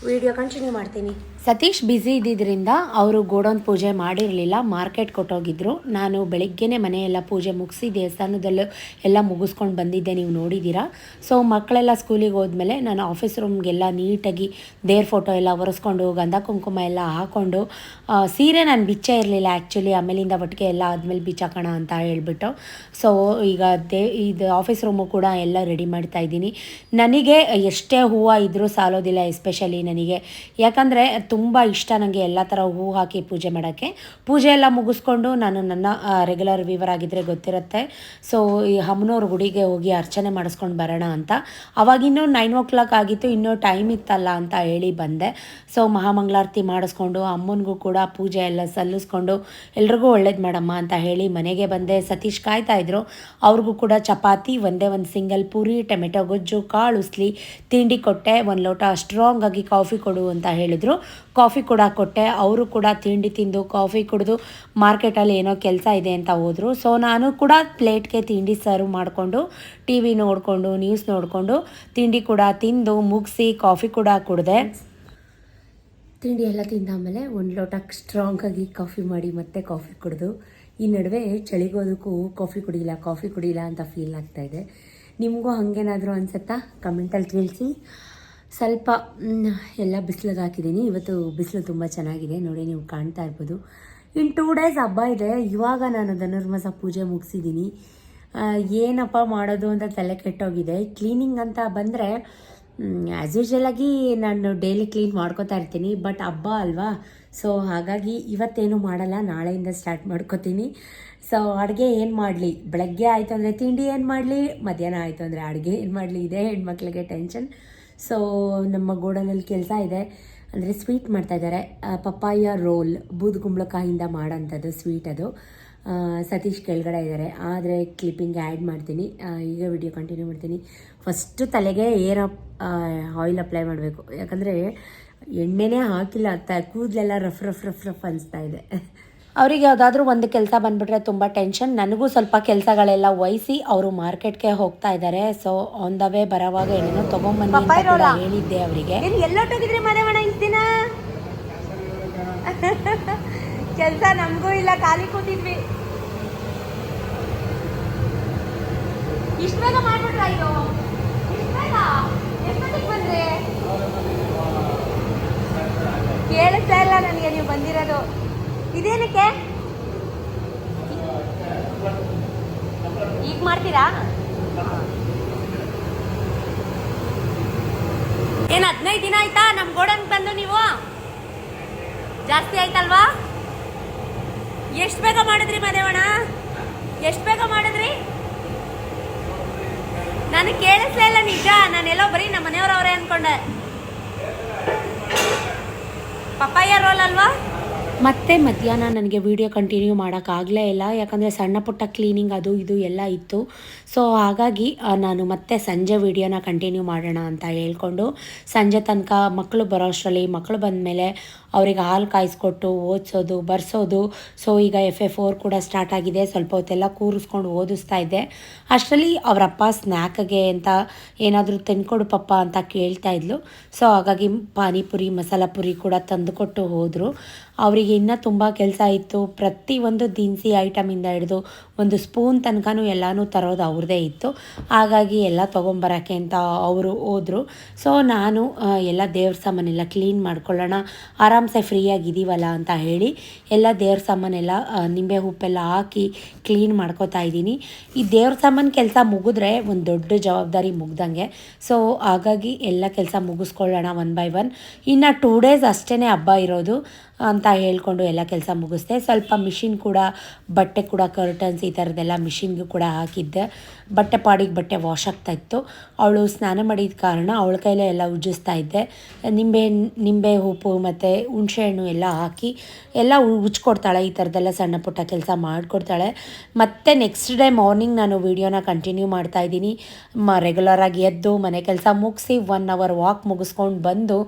ವಿಡಿಯೋ ಕಂಟಿನ್ಯೂ ಮಾಡ್ತೀನಿ. ಸತೀಶ್ ಬ್ಯುಸಿ ಇದ್ದಿದ್ದರಿಂದ ಅವರು ಗೋಡೌನ್ ಪೂಜೆ ಮಾಡಿರಲಿಲ್ಲ, ಮಾರ್ಕೆಟ್ ಕೊಟ್ಟೋಗಿದ್ರು. ನಾನು ಬೆಳಿಗ್ಗೆನೇ ಮನೆಯೆಲ್ಲ ಪೂಜೆ ಮುಗಿಸಿ ದೇವಸ್ಥಾನದಲ್ಲೂ ಎಲ್ಲ ಮುಗಿಸ್ಕೊಂಡು ಬಂದಿದ್ದೆ, ನೀವು ನೋಡಿದ್ದೀರಾ. ಸೊ ಮಕ್ಕಳೆಲ್ಲ ಸ್ಕೂಲಿಗೆ ಹೋದ್ಮೇಲೆ ನಾನು ಆಫೀಸ್ ರೂಮ್ಗೆಲ್ಲ ನೀಟಾಗಿ ದೇವ್ರ ಫೋಟೋ ಎಲ್ಲ ಒರೆಸ್ಕೊಂಡು ಗಂಧ ಕುಂಕುಮ ಎಲ್ಲ ಹಾಕ್ಕೊಂಡು ಸೀರೆ ನಾನು ಬಿಚ್ಚೇ ಇರಲಿಲ್ಲ ಆ್ಯಕ್ಚುಲಿ. ಆಮೇಲಿಂದ ಒಟ್ಟಿಗೆ ಎಲ್ಲ ಆದಮೇಲೆ ಬಿಚ್ಚಾಕೋಣ ಅಂತ ಹೇಳ್ಬಿಟ್ಟು. ಸೊ ಈಗ ಇದು ಆಫೀಸ್ ರೂಮು ಕೂಡ ಎಲ್ಲ ರೆಡಿ ಮಾಡ್ತಾ ಇದ್ದೀನಿ. ನನಗೆ ಎಷ್ಟೇ ಹೂವು ಇದ್ದರೂ ಸಾಲೋದಿಲ್ಲ, ಎಸ್ಪೆಷಲಿ ನನಗೆ. ಯಾಕಂದರೆ ತುಂಬ ಇಷ್ಟ ನನಗೆ ಎಲ್ಲ ಥರ ಹೂವು ಹಾಕಿ ಪೂಜೆ ಮಾಡೋಕ್ಕೆ. ಪೂಜೆ ಎಲ್ಲ ಮುಗಿಸ್ಕೊಂಡು ನಾನು ನನ್ನ ರೆಗ್ಯುಲರ್ ವ್ಯೂವರ್ ಆಗಿದ್ದರೆ ಗೊತ್ತಿರುತ್ತೆ. ಸೊ ಈ ಹಮ್ಮನೂರು ಗುಡಿಗೆ ಹೋಗಿ ಅರ್ಚನೆ ಮಾಡಿಸ್ಕೊಂಡು ಬರೋಣ ಅಂತ. ಅವಾಗಿನ್ನೂ 9 o'clock ಆಗಿತ್ತು, ಇನ್ನೂ ಟೈಮ್ ಇತ್ತಲ್ಲ ಅಂತ ಹೇಳಿ ಬಂದೆ. ಸೊ ಮಹಾಮಂಗಳಾರತಿ ಮಾಡಿಸ್ಕೊಂಡು ಅಮ್ಮನಿಗೂ ಕೂಡ ಪೂಜೆ ಎಲ್ಲ ಸಲ್ಲಿಸ್ಕೊಂಡು ಎಲ್ರಿಗೂ ಒಳ್ಳೇದು ಮಾಡಮ್ಮ ಅಂತ ಹೇಳಿ ಮನೆಗೆ ಬಂದೆ. ಸತೀಶ್ ಕಾಯ್ತಾಯಿದ್ರು. ಅವ್ರಿಗೂ ಕೂಡ ಚಪಾತಿ, ಒಂದೇ ಒಂದು ಸಿಂಗಲ್ ಪೂರಿ, ಟೊಮೆಟೊ ಗೊಜ್ಜು, ಕಾಳು ಉಸ್ಲಿ ತಿಂಡಿ ಕೊಟ್ಟೆ. 1 ಲೋಟ ಸ್ಟ್ರಾಂಗ್ ಆಗಿ ಕಾಫಿ ಕೊಡು ಅಂತ ಹೇಳಿದ್ರು. ಕಾಫಿ ಕೂಡ ಕೊಟ್ಟೆ. ಅವರು ಕೂಡ ತಿಂಡಿ ತಿಂದು ಕಾಫಿ ಕುಡಿದು ಮಾರ್ಕೆಟಲ್ಲಿ ಏನೋ ಕೆಲಸ ಇದೆ ಅಂತ ಹೋದರು. ಸೊ ನಾನು ಕೂಡ ಪ್ಲೇಟ್ಗೆ ತಿಂಡಿ ಸರ್ವ್ ಮಾಡಿಕೊಂಡು ಟಿ ವಿ ನೋಡಿಕೊಂಡು ನ್ಯೂಸ್ ನೋಡಿಕೊಂಡು ತಿಂಡಿ ಕೂಡ ತಿಂದು ಮುಗಿಸಿ ಕಾಫಿ ಕೂಡ ಕುಡಿದೆ. ತಿಂಡಿ ಎಲ್ಲ ತಿಂದಾದಮೇಲೆ 1 ಲೋಟ ಸ್ಟ್ರಾಂಗಾಗಿ ಕಾಫಿ ಮಾಡಿ ಮತ್ತೆ ಕಾಫಿ ಕುಡಿದು ಈ ನಡುವೆ ಚಳಿಗೋದಕ್ಕೂ ಕಾಫಿ ಕುಡಿಲ್ಲ ಅಂತ ಫೀಲ್ ಆಗ್ತಾಯಿದೆ. ನಿಮಗೂ ಹಾಗೇನಾದರೂ ಅನಿಸುತ್ತಾ ಕಮೆಂಟಲ್ಲಿ ತಿಳಿಸಿ. ಸ್ವಲ್ಪ ಎಲ್ಲ ಬಿಸಿಲಿಗೆ ಹಾಕಿದ್ದೀನಿ. ಇವತ್ತು ಬಿಸಿಲು ತುಂಬ ಚೆನ್ನಾಗಿದೆ ನೋಡಿ, ನೀವು ಕಾಣ್ತಾ ಇರ್ಬೋದು. ಇನ್ನು 2 days ಹಬ್ಬ ಇದೆ. ಇವಾಗ ನಾನು ಧನುರ್ಮಾಸ ಪೂಜೆ ಮುಗಿಸಿದ್ದೀನಿ. ಏನಪ್ಪ ಮಾಡೋದು ಅಂತ ತಲೆ ಕೆಟ್ಟೋಗಿದೆ. ಕ್ಲೀನಿಂಗ್ ಅಂತ ಬಂದರೆ ಆ್ಯಸ್ ಯೂಶ್ವಲಾಗಿ ನಾನು ಡೈಲಿ ಕ್ಲೀನ್ ಮಾಡ್ಕೋತಾ ಇರ್ತೀನಿ. ಬಟ್ ಹಬ್ಬ ಅಲ್ವಾ, ಸೊ ಹಾಗಾಗಿ ಇವತ್ತೇನು ಮಾಡಲ್ಲ, ನಾಳೆಯಿಂದ ಸ್ಟಾರ್ಟ್ ಮಾಡ್ಕೋತೀನಿ. ಸೊ ಅಡುಗೆ ಏನು ಮಾಡಲಿ, ಬೆಳಗ್ಗೆ ಆಯಿತು ಅಂದರೆ ತಿಂಡಿ ಏನು ಮಾಡಲಿ, ಮಧ್ಯಾಹ್ನ ಆಯಿತು ಅಂದರೆ ಅಡುಗೆ ಏನು ಮಾಡಲಿ, ಇದೇ ಹೆಣ್ಮಕ್ಳಿಗೆ ಟೆನ್ಷನ್. ಸೊ ನಮ್ಮ ಗೋಡನಲ್ಲಿ ಕೆಲಸ ಇದೆ. ಅಂದರೆ ಸ್ವೀಟ್ ಮಾಡ್ತಾಯಿದ್ದಾರೆ, ಪಪ್ಪಾಯ ರೋಲ್, ಬೂದುಗುಂಬಳಕಾಯಿಂದ ಮಾಡೋಂಥದ್ದು ಸ್ವೀಟ್ ಅದು. ಸತೀಶ್ ಕೆಳಗಡೆ ಇದ್ದಾರೆ, ಆದರೆ ಕ್ಲಿಪ್ಪಿಂಗ್ ಆ್ಯಡ್ ಮಾಡ್ತೀನಿ. ಈಗ ವಿಡಿಯೋ ಕಂಟಿನ್ಯೂ ಮಾಡ್ತೀನಿ. ಫಸ್ಟು ತಲೆಗೆ ಆಯಿಲ್ ಅಪ್ಲೈ ಮಾಡಬೇಕು. ಯಾಕಂದರೆ ಎಣ್ಣೆನೇ ಹಾಕಿಲ್ಲ, ಕೂದಲೆಲ್ಲ ರಫ್ ಅನಿಸ್ತಾ ಇದೆ. ಅವರಿಗೆ ಯಾವುದಾದ್ರೂ ಒಂದು ಕೆಲಸ ಬಂದುಬಿಟ್ರೆ ತುಂಬ ಟೆನ್ಷನ್. ನನಗೂ ಸ್ವಲ್ಪ ಕೆಲಸಗಳೆಲ್ಲ ವಹಿಸಿ ಅವರು ಮಾರ್ಕೆಟ್ಗೆ ಹೋಗ್ತಾ ಇದ್ದಾರೆ. ಸೊ ಆನ್ ದ ವೇ ಬರೋವಾಗ ಏನೇನೋ ತೊಗೊಂಬನ್ನಿ ಅಂತ ಕೂಡ ಹೇಳಿದ್ದೆ ಅವರಿಗೆ. ಎಲ್ಲೊಟ್ಟೋಗಿದ್ರಿ ಮನೆವಣ ಇಷ್ಟು ದಿನ? ಕೆಲಸ ನಮಗೂ ಇಲ್ಲ, ಖಾಲಿ ಕೂತಿದ್ವಿ. ಇಷ್ಟು ಬೇಗ ಮಾಡ್ಬಿಟ್ರ? ಇದು ಎಷ್ಟೊತ್ತಿಗೆ ಬಂದ್ರಿ? ಕೇಳಿಸ್ತಾ ಇಲ್ಲ ನನಗೆ ನೀವು ಬಂದಿರೋದು. ಇದೇನಕ್ಕೆ ಈಗ ಮಾಡ್ತೀರಾ? ಏನು 15 ದಿನ ಆಯ್ತಾ ನಮ್ಮ ಗೋಡನ್ ಬಂದು? ನೀವು ಜಾಸ್ತಿ ಆಯ್ತಲ್ವಾ? ಎಷ್ಟು ಬೇಗ ಮಾಡಿದ್ರಿ ಮನೆವಣ? ಎಷ್ಟು ಬೇಗ ಮಾಡಿದ್ರಿ? ನನಗೆ ಕೇಳಿಸ್ಲೇ ಇಲ್ಲ ನಿಜ. ನಾನೆಲ್ಲೋ ಬರೀ ನಮ್ಮ ಮನೆಯವರವರೇ ಅನ್ಕೊಂಡೆ. ಪಪ್ಪಾಯ ರೋಲ್ ಅಲ್ವಾ? ಮತ್ತೆ ಮಧ್ಯಾಹ್ನ ನನಗೆ ವೀಡಿಯೋ ಕಂಟಿನ್ಯೂ ಮಾಡೋಕ್ಕಾಗಲೇ ಇಲ್ಲ, ಯಾಕಂದರೆ ಸಣ್ಣ ಪುಟ್ಟ ಕ್ಲೀನಿಂಗ್ ಅದು ಇದು ಎಲ್ಲ ಇತ್ತು. ಸೊ ಹಾಗಾಗಿ ನಾನು ಮತ್ತೆ ಸಂಜೆ ವೀಡಿಯೋನ ಕಂಟಿನ್ಯೂ ಮಾಡೋಣ ಅಂತ ಹೇಳ್ಕೊಂಡು ಸಂಜೆ ತನಕ ಮಕ್ಕಳು ಬರೋ ಅಷ್ಟರಲ್ಲಿ, ಮಕ್ಕಳು ಬಂದಮೇಲೆ ಅವ್ರಿಗೆ ಹಾಲು ಕಾಯಿಸ್ಕೊಟ್ಟು ಓದಿಸೋದು ಬರ್ಸೋದು. ಸೊ ಈಗ FA4 ಕೂಡ ಸ್ಟಾರ್ಟ್ ಆಗಿದೆ. ಸ್ವಲ್ಪ ಹೊತ್ತೆಲ್ಲ ಕೂರಿಸ್ಕೊಂಡು ಓದಿಸ್ತಾ ಇದ್ದೆ. ಅಷ್ಟರಲ್ಲಿ ಅವರಪ್ಪ ಸ್ನ್ಯಾಕ್ಗೆ ಅಂತ ಏನಾದರೂ ತಂದ್ಕೊಡು ಪಪ್ಪ ಅಂತ ಕೇಳ್ತಾ ಇದ್ಲು. ಸೊ ಹಾಗಾಗಿ ಪಾನಿಪುರಿ ಮಸಾಲ ಪುರಿ ಕೂಡ ತಂದುಕೊಟ್ಟು ಹೋದರು. ಅವರಿಗೆ ಇನ್ನೂ ತುಂಬ ಕೆಲಸ ಇತ್ತು. ಪ್ರತಿಯೊಂದು ದಿನಸಿ ಐಟಮಿಂದ ಹಿಡಿದು ಒಂದು ಸ್ಪೂನ್ ತನಕನೂ ಎಲ್ಲನೂ ತರೋದು ಅವ್ರದ್ದೇ ಇತ್ತು. ಹಾಗಾಗಿ ಎಲ್ಲ ತೊಗೊಂಬರೋಕ್ಕೆ ಅಂತ ಅವರು ಹೋದರು. ಸೊ ನಾನು ಎಲ್ಲ ದೇವ್ರ ಸಾಮಾನೆಲ್ಲ ಕ್ಲೀನ್ ಮಾಡ್ಕೊಳ್ಳೋಣ, ಆರಾಮ್ಸೆ ಫ್ರೀಯಾಗಿದ್ದೀವಲ್ಲ ಅಂತ ಹೇಳಿ ಎಲ್ಲ ದೇವ್ರ ಸಾಮಾನೆಲ್ಲ ನಿಂಬೆ ಉಪ್ಪೆಲ್ಲ ಹಾಕಿ ಕ್ಲೀನ್ ಮಾಡ್ಕೋತಾ ಇದ್ದೀನಿ. ಈ ದೇವ್ರ ಸಾಮಾನು ಕೆಲಸ ಮುಗಿದ್ರೆ ಒಂದು ದೊಡ್ಡ ಜವಾಬ್ದಾರಿ ಮುಗ್ದಂಗೆ. ಸೊ ಹಾಗಾಗಿ ಎಲ್ಲ ಕೆಲಸ ಮುಗಿಸ್ಕೊಳ್ಳೋಣ 1 by 1. ಇನ್ನು 2 days ಅಷ್ಟೇ ಹಬ್ಬ ಇರೋದು ಅಂತ ಹೇಳ್ಕೊಂಡು ಎಲ್ಲ ಕೆಲಸ ಮುಗಿಸ್ದೆ. ಸ್ವಲ್ಪ ಮಿಷಿನ್ ಕೂಡ ಬಟ್ಟೆ ಕೂಡ ಕರ್ಟನ್ಸ್ ಈ ಥರದ್ದೆಲ್ಲ ಮಿಷಿನ್ಗೂ ಕೂಡ ಹಾಕಿದ್ದೆ. ಬಟ್ಟೆ ಪಾಡಿಗೆ ಬಟ್ಟೆ ವಾಶ್ ಆಗ್ತಾಯಿತ್ತು. ಅವಳು ಸ್ನಾನ ಮಾಡಿದ ಕಾರಣ ಅವಳ ಕೈಲೇ ಎಲ್ಲ ಉಜ್ಜಿಸ್ತಾ ಇದ್ದೆ. ನಿಂಬೆ ಉಪ್ಪು ಮತ್ತು ಹುಣಸೆಹಣ್ಣು ಎಲ್ಲ ಹಾಕಿ ಎಲ್ಲ ಉಜ್ಕೊಡ್ತಾಳೆ. ಈ ಥರದ್ದೆಲ್ಲ ಸಣ್ಣ ಪುಟ್ಟ ಕೆಲಸ ಮಾಡಿಕೊಡ್ತಾಳೆ. ಮತ್ತು ನೆಕ್ಸ್ಟ್ ಡೇ ಮಾರ್ನಿಂಗ್ ನಾನು ವೀಡಿಯೋನ ಕಂಟಿನ್ಯೂ ಮಾಡ್ತಾಯಿದ್ದೀನಿ. ರೆಗ್ಯುಲರಾಗಿ ಎದ್ದು ಮನೆ ಕೆಲಸ ಮುಗಿಸಿ 1 hour ವಾಕ್ ಮುಗಿಸ್ಕೊಂಡು ಬಂದು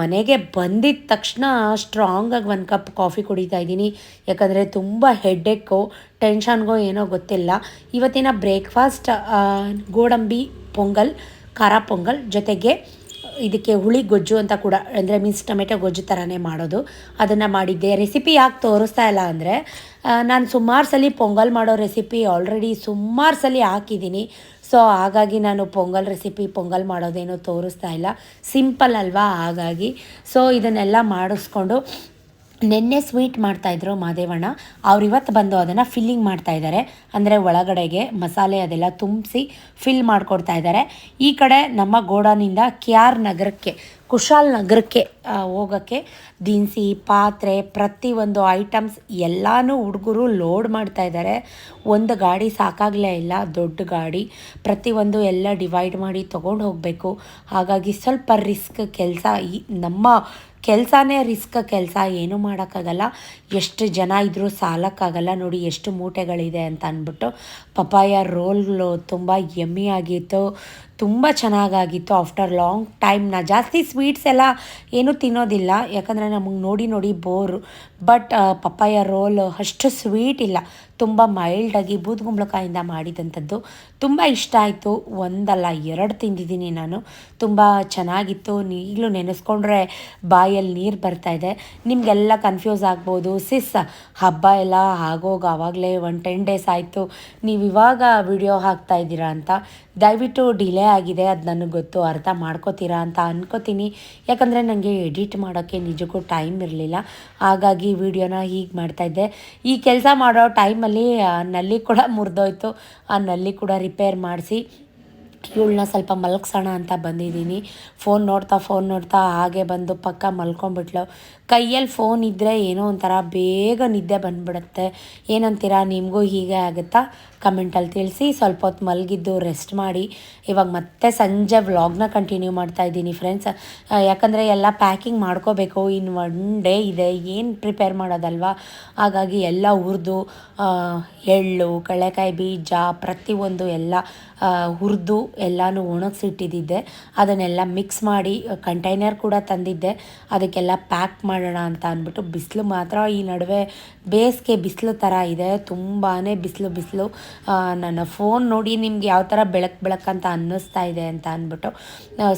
ಮನೆಗೆ ಬಂದಿದ್ದ ತಕ್ಷಣ ಸ್ಟ್ರಾಂಗಾಗಿ 1 cup ಕಾಫಿ ಕುಡಿತಾ ಇದ್ದೀನಿ. ಯಾಕಂದರೆ ತುಂಬ ಹೆಡ್ಡೇಕು, ಟೆನ್ಷನ್ಗೋ ಏನೋ ಗೊತ್ತಿಲ್ಲ. ಇವತ್ತಿನ ಬ್ರೇಕ್ಫಾಸ್ಟ್ ಗೋಡಂಬಿ ಪೊಂಗಲ್, ಖಾರ ಪೊಂಗಲ್, ಜೊತೆಗೆ ಇದಕ್ಕೆ ಹುಳಿ ಗೊಜ್ಜು ಅಂತ ಕೂಡ, ಅಂದರೆ ಮೀನ್ಸ್ ಟೊಮೆಟೊ ಗೊಜ್ಜು ಥರನೇ ಮಾಡೋದು, ಅದನ್ನು ಮಾಡಿದ್ದೆ. ರೆಸಿಪಿ ಯಾಕೆ ತೋರಿಸ್ತಾ ಇಲ್ಲ ಅಂದರೆ ನಾನು ಸುಮಾರು ಸಲ ಪೊಂಗಲ್ ಮಾಡೋ ರೆಸಿಪಿ ಆಲ್ರೆಡಿ ಸುಮಾರು ಸಲ ಹಾಕಿದ್ದೀನಿ. ಸೊ ಹಾಗಾಗಿ ನಾನು ಪೊಂಗಲ್ ಮಾಡೋದೇನೋ ತೋರಿಸ್ತಾ ಇಲ್ಲ, ಸಿಂಪಲ್ ಅಲ್ವಾ ಹಾಗಾಗಿ. ಸೊ ಇದನ್ನೆಲ್ಲ ಮಾಡಿಸ್ಕೊಂಡು ನೆನ್ನೆ ಸ್ವೀಟ್ ಮಾಡ್ತಾಯಿದ್ರು ಮಾದೇವಣ್ಣ, ಅವ್ರು ಇವತ್ತು ಬಂದು ಅದನ್ನು ಫಿಲ್ಲಿಂಗ್ ಮಾಡ್ತಾಯಿದ್ದಾರೆ. ಅಂದರೆ ಒಳಗಡೆಗೆ ಮಸಾಲೆ ಅದೆಲ್ಲ ತುಂಬಿಸಿ ಫಿಲ್ ಮಾಡಿಕೊಡ್ತಾ ಇದ್ದಾರೆ. ಈ ಕಡೆ ನಮ್ಮ ಗೋಡನಿಂದ KR ನಗರಕ್ಕೆ, ಕುಶಾಲ್ ನಗರಕ್ಕೆ ಹೋಗೋಕ್ಕೆ ದಿನಸಿ ಪಾತ್ರೆ ಪ್ರತಿಯೊಂದು ಐಟಮ್ಸ್ ಎಲ್ಲನೂ ಹುಡುಗರು ಲೋಡ್ ಮಾಡ್ತಾಯಿದ್ದಾರೆ. ಒಂದು ಗಾಡಿ ಸಾಕಾಗಲೇ ಇಲ್ಲ, ದೊಡ್ಡ ಗಾಡಿ, ಪ್ರತಿಯೊಂದು ಎಲ್ಲ ಡಿವೈಡ್ ಮಾಡಿ ತೊಗೊಂಡು ಹೋಗಬೇಕು. ಹಾಗಾಗಿ ಸ್ವಲ್ಪ ರಿಸ್ಕ್ ಕೆಲಸ. ನಮ್ಮ ಕೆಲಸನೇ ರಿಸ್ಕ್ ಕೆಲಸ, ಏನೂ ಮಾಡೋಕ್ಕಾಗಲ್ಲ. ಎಷ್ಟು ಜನ ಇದ್ದರೂ ಸಾಲಕ್ಕಾಗಲ್ಲ. ನೋಡಿ ಎಷ್ಟು ಮೂಟೆಗಳಿದೆ ಅಂತ ಅಂದ್ಬಿಟ್ಟು. ಪಪಾಯ ರೋಲ್ಗಳು ತುಂಬ ಯಮ್ಮಿ ಆಗಿತ್ತು, ತುಂಬ ಚೆನ್ನಾಗಾಗಿತ್ತು. ಆಫ್ಟರ್ ಲಾಂಗ್ ಟೈಮ್ ನಾ ಜಾಸ್ತಿ ಸ್ವೀಟ್ಸ್ ಎಲ್ಲ ಏನೂ ತಿನ್ನೋದಿಲ್ಲ, ಯಾಕಂದರೆ ನಮಗೆ ನೋಡಿ ಬೋರು. ಬಟ್ ಪಪ್ಪಾಯ ರೋಲ್ ಅಷ್ಟು ಸ್ವೀಟ್ ಇಲ್ಲ, ತುಂಬ ಮೈಲ್ಡಾಗಿ ಬೂದುಗುಂಬಳಕಾಯಿಂದ ಮಾಡಿದಂಥದ್ದು. ತುಂಬ ಇಷ್ಟ ಆಯಿತು. 1 ಅಲ್ಲ 2 ತಿಂದಿದ್ದೀನಿ ನಾನು. ತುಂಬ ಚೆನ್ನಾಗಿತ್ತು. ಈಗಲೂ ನೆನೆಸ್ಕೊಂಡ್ರೆ ಬಾಯಲ್ಲಿ ನೀರು ಬರ್ತಾಯಿದೆ. ನಿಮಗೆಲ್ಲ ಕನ್ಫ್ಯೂಸ್ ಆಗ್ಬೋದು, ಸಿಸ್ ಹಬ್ಬ ಎಲ್ಲ ಆಗೋಗಿ ಆವಾಗಲೇ 10 days ಆಯಿತು, ನೀವು ಇವಾಗ ವಿಡಿಯೋ ಹಾಕ್ತಾಯಿದ್ದೀರಾ ಅಂತ. ದಯವಿಟ್ಟು ಡಿಲೇ ಆಗಿದೆ, ಅದು ನನಗೆ ಗೊತ್ತು, ಅರ್ಥ ಮಾಡ್ಕೋತೀರಾ ಅಂತ ಅನ್ಕೋತೀನಿ. ಯಾಕಂದರೆ ನನಗೆ ಎಡಿಟ್ ಮಾಡೋಕ್ಕೆ ನಿಜಕ್ಕೂ ಟೈಮ್ ಇರಲಿಲ್ಲ. ಹಾಗಾಗಿ ವಿಡಿಯೋನ ಹೀಗೆ ಮಾಡ್ತಾಯಿದ್ದೆ. ಈ ಕೆಲಸ ಮಾಡೋ ಟೈಮಲ್ಲಿ ನಲ್ಲಿ ಕೂಡ ಮುರಿದೋಯ್ತು. ಆ ನಲ್ಲಿ ಕೂಡ ರಿಪೇರ್ ಮಾಡಿಸಿ ಇವಳನ್ನ ಸ್ವಲ್ಪ ಮಲಗಿಸೋಣ ಅಂತ ಬಂದಿದ್ದೀನಿ. ಫೋನ್ ನೋಡ್ತಾ ಹಾಗೆ ಬಂದು ಪಕ್ಕ ಮಲ್ಕೊಂಡ್ಬಿಟ್ಲು. ಕೈಯಲ್ಲಿ ಫೋನ್ ಇದ್ದರೆ ಏನೋ ಒಂಥರ ಬೇಗ ನಿದ್ದೆ ಬಂದುಬಿಡುತ್ತೆ. ಏನಂತೀರಾ, ನಿಮಗೂ ಹೀಗೆ ಆಗುತ್ತಾ? ಕಮೆಂಟಲ್ಲಿ ತಿಳಿಸಿ. ಸ್ವಲ್ಪ ಹೊತ್ತು ಮಲಗಿದ್ದು ರೆಸ್ಟ್ ಮಾಡಿ ಇವಾಗ ಮತ್ತೆ ಸಂಜೆ ವ್ಲಾಗ್ನ ಕಂಟಿನ್ಯೂ ಮಾಡ್ತಾ ಇದ್ದೀನಿ ಫ್ರೆಂಡ್ಸ್. ಯಾಕಂದರೆ ಎಲ್ಲ ಪ್ಯಾಕಿಂಗ್ ಮಾಡ್ಕೋಬೇಕು, ಇನ್ನು 1 ಡೇ ಇದೆ, ಏನು ಪ್ರಿಪೇರ್ ಮಾಡೋದಲ್ವಾ. ಹಾಗಾಗಿ ಎಲ್ಲ ಹುರಿದು ಎಳ್ಳು, ಕಡಲೆಕಾಯಿ ಬೀಜ ಪ್ರತಿಯೊಂದು ಎಲ್ಲ ಹುರಿದು ಎಲ್ಲನೂ ಒಣಗಿಸಿಟ್ಟಿದ್ದಿದ್ದೆ. ಅದನ್ನೆಲ್ಲ ಮಿಕ್ಸ್ ಮಾಡಿ ಕಂಟೈನರ್ ಕೂಡ ತಂದಿದ್ದೆ, ಅದಕ್ಕೆಲ್ಲ ಪ್ಯಾಕ್ ಮಾಡೋಣ ಅಂತ ಅಂದ್ಬಿಟ್ಟು. ಬಿಸಿಲು ಮಾತ್ರ ಈ ನಡುವೆ ಬೇಸಿಗೆ ಬಿಸಿಲು ಥರ ಇದೆ, ತುಂಬಾ ಬಿಸಿಲು. ನನ್ನ ಫೋನ್ ನೋಡಿ ನಿಮ್ಗೆ ಯಾವ ಥರ ಬೆಳಕಂತ ಅನ್ನಿಸ್ತಾ ಇದೆ ಅಂತ ಅಂದ್ಬಿಟ್ಟು.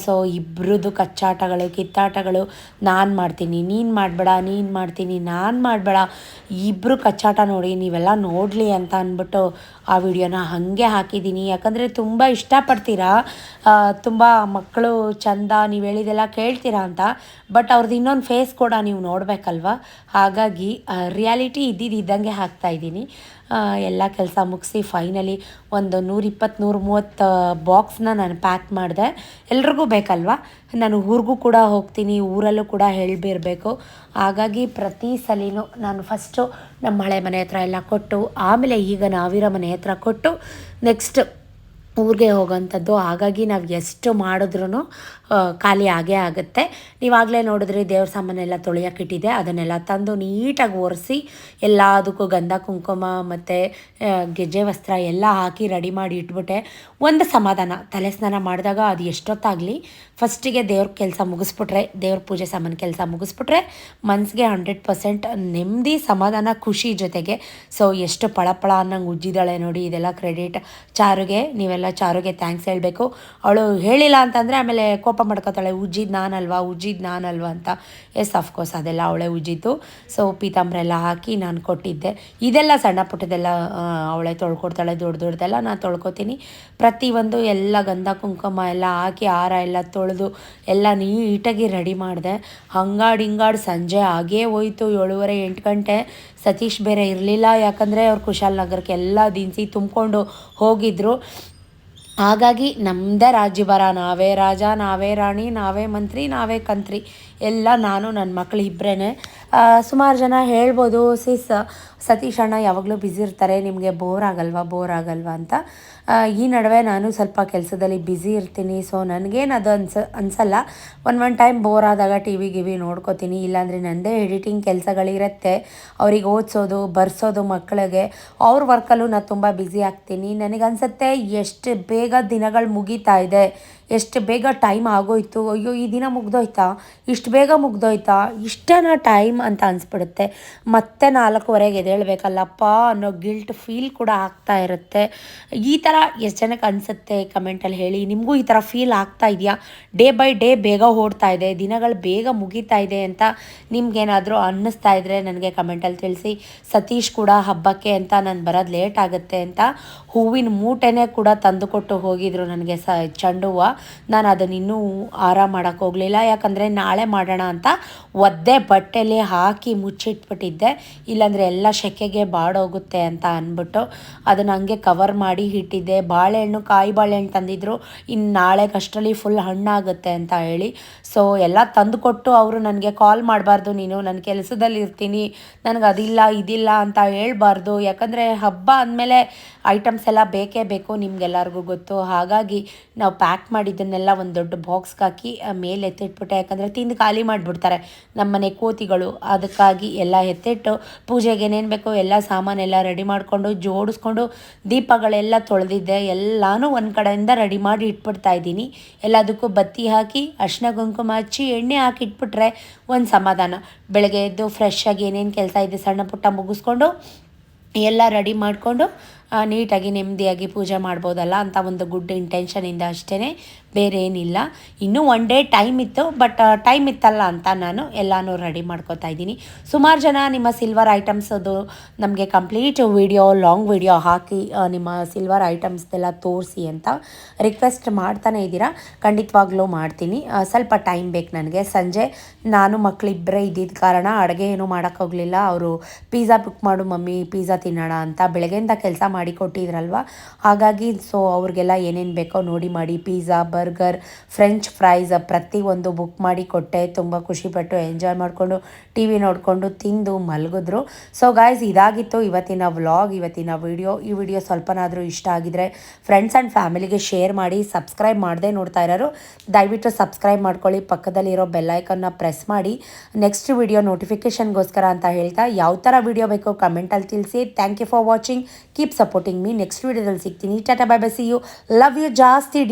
ಸೊ ಇಬ್ಬರದ್ದು ಕಚ್ಚಾಟಗಳು, ಕಿತ್ತಾಟಗಳು. ನಾನು ಮಾಡ್ತೀನಿ ನೀನು ಮಾಡಬೇಡ, ನೀನು ಮಾಡ್ತೀನಿ ನಾನು ಮಾಡಬೇಡ, ಇಬ್ಬರು ಕಚ್ಚಾಟ ನೋಡಿ ನೀವೆಲ್ಲ ನೋಡಲಿ ಅಂತ ಅಂದ್ಬಿಟ್ಟು ಆ ವಿಡಿಯೋನ ಹಾಗೆ ಹಾಕಿದ್ದೀನಿ. ಯಾಕಂದರೆ ತುಂಬ ಇಷ್ಟಪಡ್ತೀರಾ, ತುಂಬ ಮಕ್ಕಳು ಚಂದ ನೀವು ಹೇಳಿದೆಲ್ಲ ಕೇಳ್ತೀರಾ ಅಂತ. ಬಟ್ ಅವ್ರದ್ದು ಇನ್ನೊಂದು ಫೇಸ್ ಕೂಡ ನೀವು ನೋಡಬೇಕಲ್ವ, ಹಾಗಾಗಿ ರಿಯಾಲಿಟಿ ಇದ್ದಂಗೆ ಹಾಕ್ತಾಯಿದ್ದೀನಿ. ಎಲ್ಲ ಕೆಲಸ ಮುಗಿಸಿ ಫೈನಲಿ ಒಂದು 120-130 ಬಾಕ್ಸ್ನ ನಾನು ಪ್ಯಾಕ್ ಮಾಡಿದೆ. ಎಲ್ರಿಗೂ ಬೇಕಲ್ವ, ನಾನು ಊರಿಗೂ ಕೂಡ ಹೋಗ್ತೀನಿ, ಊರಲ್ಲೂ ಕೂಡ ಹೇಳಿಬಿರಬೇಕು. ಹಾಗಾಗಿ ಪ್ರತಿ ಸಲಿನೂ ನಾನು ಫಸ್ಟು ನಮ್ಮ ಹಳೆ ಮನೆ ಹತ್ರ ಎಲ್ಲ ಕೊಟ್ಟು, ಆಮೇಲೆ ಈಗ ನಾವಿರೋ ಮನೆ ಹತ್ರ ಕೊಟ್ಟು ನೆಕ್ಸ್ಟ್ ಊರಿಗೆ ಹೋಗೋಂಥದ್ದು. ಹಾಗಾಗಿ ನಾವು ಎಷ್ಟು ಮಾಡಿದ್ರೂ ಖಾಲಿ ಆಗೇ ಆಗುತ್ತೆ. ನೀವಾಗಲೇ ನೋಡಿದ್ರಿ ದೇವ್ರ ಸಾಮಾನೆಲ್ಲ ತೊಳೆಯೋಕ್ಕಿಟ್ಟಿದೆ, ಅದನ್ನೆಲ್ಲ ತಂದು ನೀಟಾಗಿ ಒರೆಸಿ ಎಲ್ಲದಕ್ಕೂ ಗಂಧ ಕುಂಕುಮ ಮತ್ತು ಗೆಜ್ಜೆ ವಸ್ತ್ರ ಎಲ್ಲ ಹಾಕಿ ರೆಡಿ ಮಾಡಿ ಇಟ್ಬಿಟ್ಟೆ. ಒಂದು ಸಮಾಧಾನ, ತಲೆ ಸ್ನಾನ ಮಾಡಿದಾಗ ಅದು ಎಷ್ಟೊತ್ತಾಗಲಿ ಫಸ್ಟಿಗೆ ದೇವ್ರ ಕೆಲಸ ಮುಗಿಸ್ಬಿಟ್ರೆ, ದೇವ್ರ ಪೂಜೆ ಸಾಮಾನು ಕೆಲಸ ಮುಗಿಸ್ಬಿಟ್ರೆ ಮನಸ್ಸಿಗೆ 100% ನೆಮ್ಮದಿ, ಸಮಾಧಾನ, ಖುಷಿ ಜೊತೆಗೆ. ಸೊ ಎಷ್ಟು ಪಳಪಳ ಅನ್ನಂಗೆ ಉಜ್ಜಿದಾಳೆ ನೋಡಿ. ಇದೆಲ್ಲ ಕ್ರೆಡಿಟ್ ಚಾರುಗೆ. ನೀವೆಲ್ಲ ಚಾರುಗೆ ಥ್ಯಾಂಕ್ಸ್ ಹೇಳಬೇಕು. ಅವಳು ಹೇಳಿಲ್ಲ ಅಂತಂದರೆ ಆಮೇಲೆ ಕೋಪ ಮಾಡ್ಕೋತಾಳೆ, ಉಜ್ಜಿದ್ದು ನಾನಲ್ವಾ ಅಂತ. ಎಸ್ ಅಫ್ಕೋರ್ಸ್ ಅದೆಲ್ಲ ಅವಳೇ ಉಜ್ಜಿದ್ದು. ಸೊ ಪೀತಾಂಬರ ಎಲ್ಲ ಹಾಕಿ ನಾನು ಕೊಟ್ಟಿದ್ದೆ. ಇದೆಲ್ಲ ಸಣ್ಣ ಪುಟ್ಟದೆಲ್ಲ ಅವಳೇ ತೊಳ್ಕೊಡ್ತಾಳೆ, ದೊಡ್ಡದೆಲ್ಲ ನಾನು ತೊಳ್ಕೊತೀನಿ. ಪ್ರತಿಯೊಂದು ಎಲ್ಲ ಗಂಧ ಕುಂಕುಮ ಎಲ್ಲ ಹಾಕಿ ಹಾರ ಎಲ್ಲ ತೊಳೆದು ಎಲ್ಲ ನೀಟಾಗಿ ರೆಡಿ ಮಾಡಿದೆ. ಹಿಂಗಾಡು ಸಂಜೆ ಆಗೇ ಹೋಯ್ತು, 7:30-8 ಗಂಟೆ. ಸತೀಶ್ ಬೇರೆ ಇರಲಿಲ್ಲ, ಯಾಕಂದರೆ ಅವ್ರು ಕುಶಾಲನಗರಕ್ಕೆ ಎಲ್ಲ ದಿನಸಿ ತುಂಬಿಕೊಂಡು ಹೋಗಿದ್ರು. ಹಾಗಾಗಿ ನಮ್ಮದೇ ರಾಜ್ಯಭಾರ, ನಾವೇ ರಾಜ, ನಾವೇ ರಾಣಿ, ನಾವೇ ಮಂತ್ರಿ, ನಾವೇ ಕಂತ್ರಿ, ಎಲ್ಲ ನಾನು ನನ್ನ ಮಕ್ಕಳು ಇಬ್ಬರೇ. ಸುಮಾರು ಜನ ಹೇಳ್ಬೋದು, ಸತೀಶ್ ಅಣ್ಣ ಯಾವಾಗಲೂ ಬ್ಯುಸಿ ಇರ್ತಾರೆ, ನಿಮಗೆ ಬೋರ್ ಆಗಲ್ವಾ ಅಂತ. ಈ ನಡುವೆ ನಾನು ಸ್ವಲ್ಪ ಕೆಲಸದಲ್ಲಿ ಬ್ಯುಸಿ ಇರ್ತೀನಿ. ಸೊ ನನಗೇನು ಅದು ಅನಿಸಲ್ಲ. ಒಂದು ಟೈಮ್ ಬೋರ್ ಆದಾಗ ಟಿ ವಿ ನೋಡ್ಕೋತೀನಿ, ಇಲ್ಲಾಂದರೆ ನನ್ನದೇ ಎಡಿಟಿಂಗ್ ಕೆಲಸಗಳಿರುತ್ತೆ, ಅವ್ರಿಗೆ ಓದಿಸೋದು ಬರ್ಸೋದು ಮಕ್ಕಳಿಗೆ. ಅವ್ರ ವರ್ಕಲ್ಲೂ ನಾನು ತುಂಬ ಬ್ಯುಸಿ ಆಗ್ತೀನಿ. ನನಗನ್ಸುತ್ತೆ ಎಷ್ಟು ಬೇಗ ದಿನಗಳು ಮುಗೀತಾ ಇದೆ, ಎಷ್ಟು ಬೇಗ ಟೈಮ್ ಆಗೋಯ್ತು, ಅಯ್ಯೋ ಈ ದಿನ ಮುಗ್ದೋಯ್ತಾ, ಇಷ್ಟು ಬೇಗ ಮುಗ್ದೋಯ್ತಾ, ಇಷ್ಟೇನಾ ಟೈಮ್ ಅಂತ ಅನಿಸ್ಬಿಡುತ್ತೆ. ಮತ್ತೆ 4:15 ಎದ್ದೇಳಬೇಕಲ್ಲಪ್ಪ ಅನ್ನೋ ಗಿಲ್ಟ್ ಫೀಲ್ ಕೂಡ ಆಗ್ತಾ ಇರುತ್ತೆ. ಈ ಥರ ಎಷ್ಟು ಜನಕ್ಕೆ ಅನಿಸುತ್ತೆ ಕಮೆಂಟಲ್ಲಿ ಹೇಳಿ. ನಿಮಗೂ ಈ ಥರ ಫೀಲ್ ಆಗ್ತಾ ಇದೆಯಾ? ಡೇ ಬೈ ಡೇ ಬೇಗ ಓಡ್ತಾ ಇದೆ, ದಿನಗಳು ಬೇಗ ಮುಗೀತಾ ಇದೆ ಅಂತ ನಿಮ್ಗೇನಾದರೂ ಅನ್ನಿಸ್ತಾ ಇದ್ದರೆ ನನಗೆ ಕಮೆಂಟಲ್ಲಿ ತಿಳಿಸಿ. ಸತೀಶ್ ಕೂಡ ಹಬ್ಬಕ್ಕೆ ಅಂತ ನಾನು ಬರೋದು ಲೇಟ್ ಆಗುತ್ತೆ ಅಂತ ಹೂವಿನ ಮೂಟೆನೇ ಕೂಡ ತಂದುಕೊಟ್ಟು ಹೋಗಿದ್ರು ನನಗೆ, ಚೆಂಡು ಹೂವು. ನಾನು ಅದನ್ನು ಇನ್ನೂ ಹಾರ ಮಾಡೋಕ್ಕೆ ಹೋಗಲಿಲ್ಲ, ಯಾಕಂದರೆ ನಾಳೆ ಮಾಡೋಣ ಅಂತ ಒದ್ದೆ ಬಟ್ಟೆಲಿ ಹಾಕಿ ಮುಚ್ಚಿಟ್ಬಿಟ್ಟಿದ್ದೆ, ಇಲ್ಲಾಂದರೆ ಎಲ್ಲ ಸೆಕೆಗೆ ಬಾಡೋಗುತ್ತೆ ಅಂತ ಅಂದ್ಬಿಟ್ಟು ಅದನ್ನು ಹಂಗೆ ಕವರ್ ಮಾಡಿ ಇಟ್ಟಿದ್ದೆ. ಕಾಯಿ ಬಾಳೆಹಣ್ಣು ತಂದಿದ್ರು, ಇನ್ನು ನಾಳೆಗಷ್ಟರಲ್ಲಿ ಫುಲ್ ಹಣ್ಣಾಗುತ್ತೆ ಅಂತ ಹೇಳಿ. ಸೊ ಎಲ್ಲ ತಂದುಕೊಟ್ಟು ಅವರು ನನಗೆ ಕಾಲ್ ಮಾಡಬಾರ್ದು, ನೀನು ನನ್ನ ಕೆಲಸದಲ್ಲಿ ಇರ್ತೀನಿ, ನನಗೆ ಅದಿಲ್ಲ ಇದಿಲ್ಲ ಅಂತ ಹೇಳ್ಬಾರ್ದು. ಯಾಕಂದರೆ ಹಬ್ಬ ಅಂದಮೇಲೆ ಐಟಮ್ಸ್ ಎಲ್ಲ ಬೇಕೇ ಬೇಕು, ನಿಮಗೆಲ್ಲರಿಗೂ ಗೊತ್ತು. ಹಾಗಾಗಿ ನಾವು ಪ್ಯಾಕ್ ಮಾಡಿದ್ದನ್ನೆಲ್ಲ ಒಂದು ದೊಡ್ಡ ಬಾಕ್ಸ್ಗೆ ಹಾಕಿ ಮೇಲೆ ಎತ್ತಿಟ್ಬಿಟ್ಟೆ, ಯಾಕಂದರೆ ತಿಂದು ಖಾಲಿ ಮಾಡಿಬಿಡ್ತಾರೆ ನಮ್ಮನೆ ಕೋತಿಗಳು. ಅದಕ್ಕಾಗಿ ಎಲ್ಲ ಎತ್ತಿಟ್ಟು ಪೂಜೆಗೆ ಏನೇನು ಬೇಕೋ ಎಲ್ಲ ಸಾಮಾನೆಲ್ಲ ರೆಡಿ ಮಾಡಿಕೊಂಡು ಜೋಡಿಸ್ಕೊಂಡು ದೀಪಗಳೆಲ್ಲ ತೊಳೆದಿದ್ದೆ, ಎಲ್ಲನೂ ಒಂದು ಕಡೆಯಿಂದ ರೆಡಿ ಮಾಡಿ ಇಟ್ಬಿಡ್ತಾ ಇದ್ದೀನಿ. ಎಲ್ಲದಕ್ಕೂ ಬತ್ತಿ ಹಾಕಿ ಅರಿಶಿನ ಕುಂಕುಮ ಹಚ್ಚಿ ಎಣ್ಣೆ ಹಾಕಿ ಇಟ್ಬಿಟ್ರೆ ಒಂದು ಸಮಾಧಾನ. ಬೆಳಗ್ಗೆ ಎದ್ದು ಫ್ರೆಶ್ ಆಗಿ ಏನೇನು ಕೆಲಸ ಇದೆ ಸಣ್ಣ ಪುಟ್ಟ ಮುಗಿಸ್ಕೊಂಡು ಎಲ್ಲ ರೆಡಿ ಮಾಡಿಕೊಂಡು ನೀಟಾಗಿ ನೆಮ್ಮದಿಯಾಗಿ ಪೂಜೆ ಮಾಡ್ಬೋದಲ್ಲ ಅಂತ ಒಂದು ಗುಡ್ ಇಂಟೆನ್ಷನಿಂದ ಅಷ್ಟೇ, ಬೇರೆ ಏನಿಲ್ಲ. ಇನ್ನೂ 1 ಡೇ ಟೈಮ್ ಇತ್ತು, ಬಟ್ ಟೈಮ್ ಇತ್ತಲ್ಲ ಅಂತ ನಾನು ಎಲ್ಲನೂ ರೆಡಿ ಮಾಡ್ಕೋತಾ ಇದ್ದೀನಿ. ಸುಮಾರು ಜನ ನಿಮ್ಮ ಸಿಲ್ವರ್ ಐಟಮ್ಸದು ನಮಗೆ ಕಂಪ್ಲೀಟ್ ಲಾಂಗ್ ವಿಡಿಯೋ ಹಾಕಿ ನಿಮ್ಮ ಸಿಲ್ವರ್ ಐಟಮ್ಸ್ದೆಲ್ಲ ತೋರಿಸಿ ಅಂತ ರಿಕ್ವೆಸ್ಟ್ ಮಾಡ್ತಾನೆ ಇದ್ದೀರಾ. ಖಂಡಿತವಾಗ್ಲೂ ಮಾಡ್ತೀನಿ, ಸ್ವಲ್ಪ ಟೈಮ್ ಬೇಕು ನನಗೆ. ಸಂಜೆ ನಾನು ಮಕ್ಕಳಿಬ್ಬರೇ ಇದ್ದಿದ್ದ ಕಾರಣ ಅಡುಗೆ ಏನೂ ಮಾಡೋಕ್ಕೋಗಲಿಲ್ಲ. ಅವರು ಪಿಜ್ಜಾ ಬುಕ್ ಮಾಡು ಮಮ್ಮಿ, ಪಿಜ್ಜಾ ತಿನ್ನೋಣ ಅಂತ ಬೆಳಗ್ಗೆಯಿಂದ ಕೆಲಸ ಮಾಡಿಕೊಟ್ಟಿದ್ರಲ್ವ, ಹಾಗಾಗಿ ಸೊ ಅವ್ರಿಗೆಲ್ಲ ಏನೇನು ಬೇಕೋ ನೋಡಿ ಮಾಡಿ ಪಿಜ್ಜಾ, ಬರ್ಗರ್, ಫ್ರೆಂಚ್ ಫ್ರೈಸ್ ಪ್ರತಿಯೊಂದು ಬುಕ್ ಮಾಡಿ ಕೊಟ್ಟೆ. ತುಂಬ ಖುಷಿಪಟ್ಟು ಎಂಜಾಯ್ ಮಾಡಿಕೊಂಡು ಟಿ ವಿ ನೋಡಿಕೊಂಡು ತಿಂದು ಮಲಗಿದ್ರು. ಸೊ ಗಾಯ್ಸ್, ಇದಾಗಿತ್ತು ಇವತ್ತಿನ ವ್ಲಾಗ್, ಇವತ್ತಿನ ವಿಡಿಯೋ. ಈ ವಿಡಿಯೋ ಸ್ವಲ್ಪನಾದರೂ ಇಷ್ಟ ಆಗಿದ್ರೆ ಫ್ರೆಂಡ್ಸ್ ಆ್ಯಂಡ್ ಫ್ಯಾಮಿಲಿಗೆ ಶೇರ್ ಮಾಡಿ. ಸಬ್ಸ್ಕ್ರೈಬ್ ಮಾಡದೆ ನೋಡ್ತಾ ಇರೋರು ದಯವಿಟ್ಟು ಸಬ್ಸ್ಕ್ರೈಬ್ ಮಾಡ್ಕೊಳ್ಳಿ, ಪಕ್ಕದಲ್ಲಿರೋ ಬೆಲ್ಲೈಕನ್ನ ಪ್ರೆಸ್ ಮಾಡಿ ನೆಕ್ಸ್ಟ್ ವಿಡಿಯೋ ನೋಟಿಫಿಕೇಷನ್ಗೋಸ್ಕರ ಅಂತ ಹೇಳ್ತಾ, ಯಾವ ಥರ ವಿಡಿಯೋ ಬೇಕೋ ಕಮೆಂಟಲ್ಲಿ ತಿಳಿಸಿ. Thank you for watching, keep supporting me. Next ವಿಡಿಯೋದಲ್ಲಿ ಸಿಗ್ತೀನಿ. ಟಾಟಾ, bye bye, see you, love you ಜಾಸ್ತಿ.